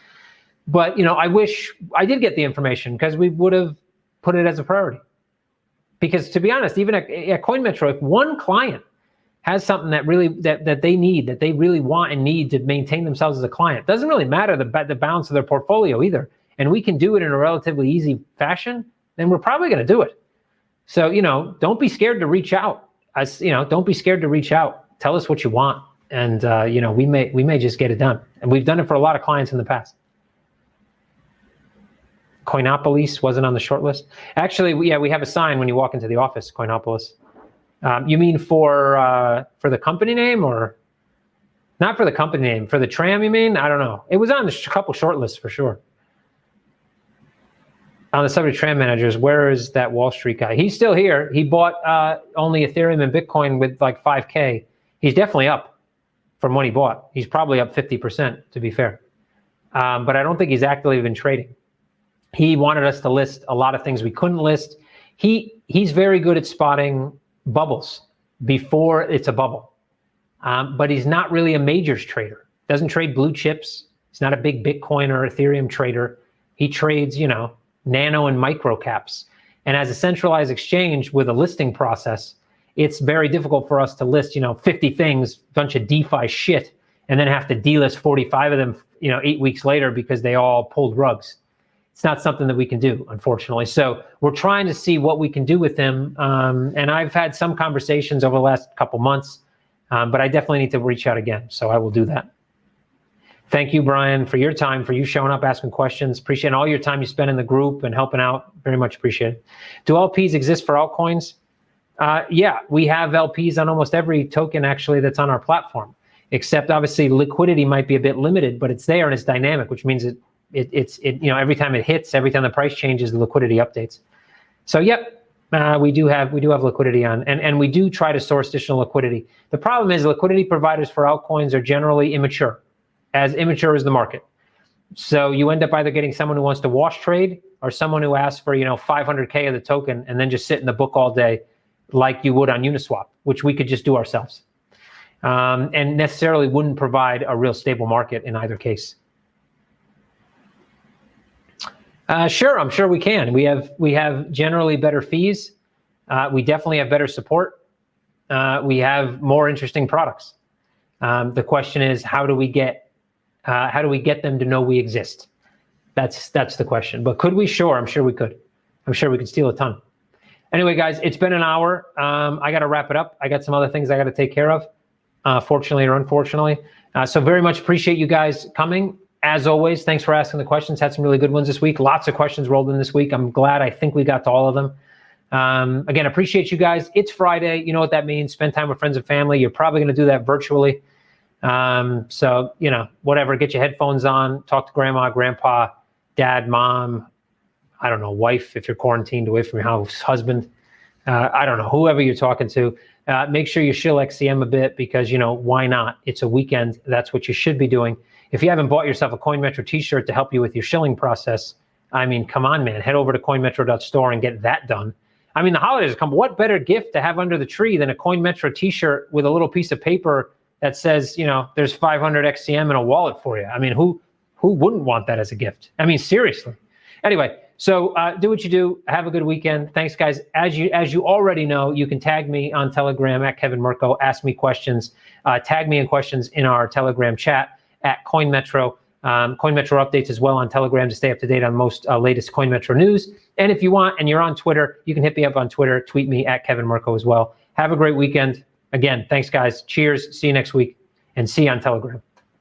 But, you know, I wish I did get the information because we would have put it as a priority. Because to be honest, even at CoinMetro, if one client has something that really that they need, that they really want and need to maintain themselves as a client, doesn't really matter the balance of their portfolio either, and we can do it in a relatively easy fashion, then we're probably going to do it. So, you know, don't be scared to reach out. Don't be scared to reach out. Tell us what you want, and you know, we may just get it done. And we've done it for a lot of clients in the past. Coinopolis wasn't on the short list. Actually, we have a sign when you walk into the office, Coinopolis. You mean for the company name, or not for the company name? For the tram, you mean? I don't know. It was on a couple short lists for sure. On the subject of tram managers, where is that Wall Street guy? He's still here. He bought only Ethereum and Bitcoin with like 5K. He's definitely up from when he bought. He's probably up 50%, to be fair. But I don't think he's actively been trading. He wanted us to list a lot of things we couldn't list. He's very good at spotting bubbles before it's a bubble. But he's not really a majors trader. Doesn't trade blue chips. He's not a big Bitcoin or Ethereum trader. He trades, you know, nano and micro caps. And as a centralized exchange with a listing process, it's very difficult for us to list, you know, 50 things, bunch of DeFi shit, and then have to delist 45 of them, you know, 8 weeks later because they all pulled rugs. It's not something that we can do, unfortunately. So we're trying to see what we can do with him. And I've had some conversations over the last couple months, but I definitely need to reach out again. So I will do that. Thank you, Brian, for your time, for you showing up, asking questions. Appreciate all your time you spend in the group and helping out. Very much appreciated. Do LPs exist for altcoins? Yeah, we have LPs on almost every token, actually, that's on our platform. Except, obviously, liquidity might be a bit limited, but it's there and it's dynamic, which means it's you know, every time it hits, every time the price changes, the liquidity updates. So, yep, we do have liquidity on, and we do try to source additional liquidity. The problem is liquidity providers for altcoins are generally immature as the market. So you end up either getting someone who wants to wash trade or someone who asks for, you know, 500K of the token and then just sit in the book all day like you would on Uniswap, which we could just do ourselves. and necessarily wouldn't provide a real stable market in either case. Sure, I'm sure we can. We have generally better fees. We definitely have better support. We have more interesting products. The question is, how do we get them to know we exist? That's the question. But could we? Sure, I'm sure we could. I'm sure we could steal a ton. Anyway, guys, it's been an hour. I got to wrap it up. I got some other things I got to take care of, fortunately or unfortunately. So very much appreciate you guys coming. As always, thanks for asking the questions. Had some really good ones this week. Lots of questions rolled in this week. I'm glad. I think we got to all of them. Again, appreciate you guys. It's Friday. You know what that means. Spend time with friends and family. You're probably going to do that virtually. So, you know, whatever, get your headphones on, talk to grandma, grandpa, dad, mom, I don't know, wife, if you're quarantined away from your house, husband, I don't know, whoever you're talking to. Make sure you shill XCM a bit because, you know, why not? It's a weekend. That's what you should be doing. If you haven't bought yourself a CoinMetro t-shirt to help you with your shilling process, I mean, come on, man, head over to coinmetro.store and get that done. I mean, the holidays come. What better gift to have under the tree than a CoinMetro t-shirt with a little piece of paper that says, you know, there's 500 XCM in a wallet for you? I mean, who wouldn't want that as a gift? I mean, seriously. Anyway, so do what you do. Have a good weekend. Thanks, guys. As you already know, you can tag me on Telegram at Kevin Murcko. Ask me questions. Tag me in questions in our Telegram chat at CoinMetro. CoinMetro updates as well on Telegram to stay up to date on most latest CoinMetro news. And if you want, and you're on Twitter, you can hit me up on Twitter. Tweet me at Kevin Murcko as well. Have a great weekend. Again, thanks, guys. Cheers. See you next week. And see you on Telegram.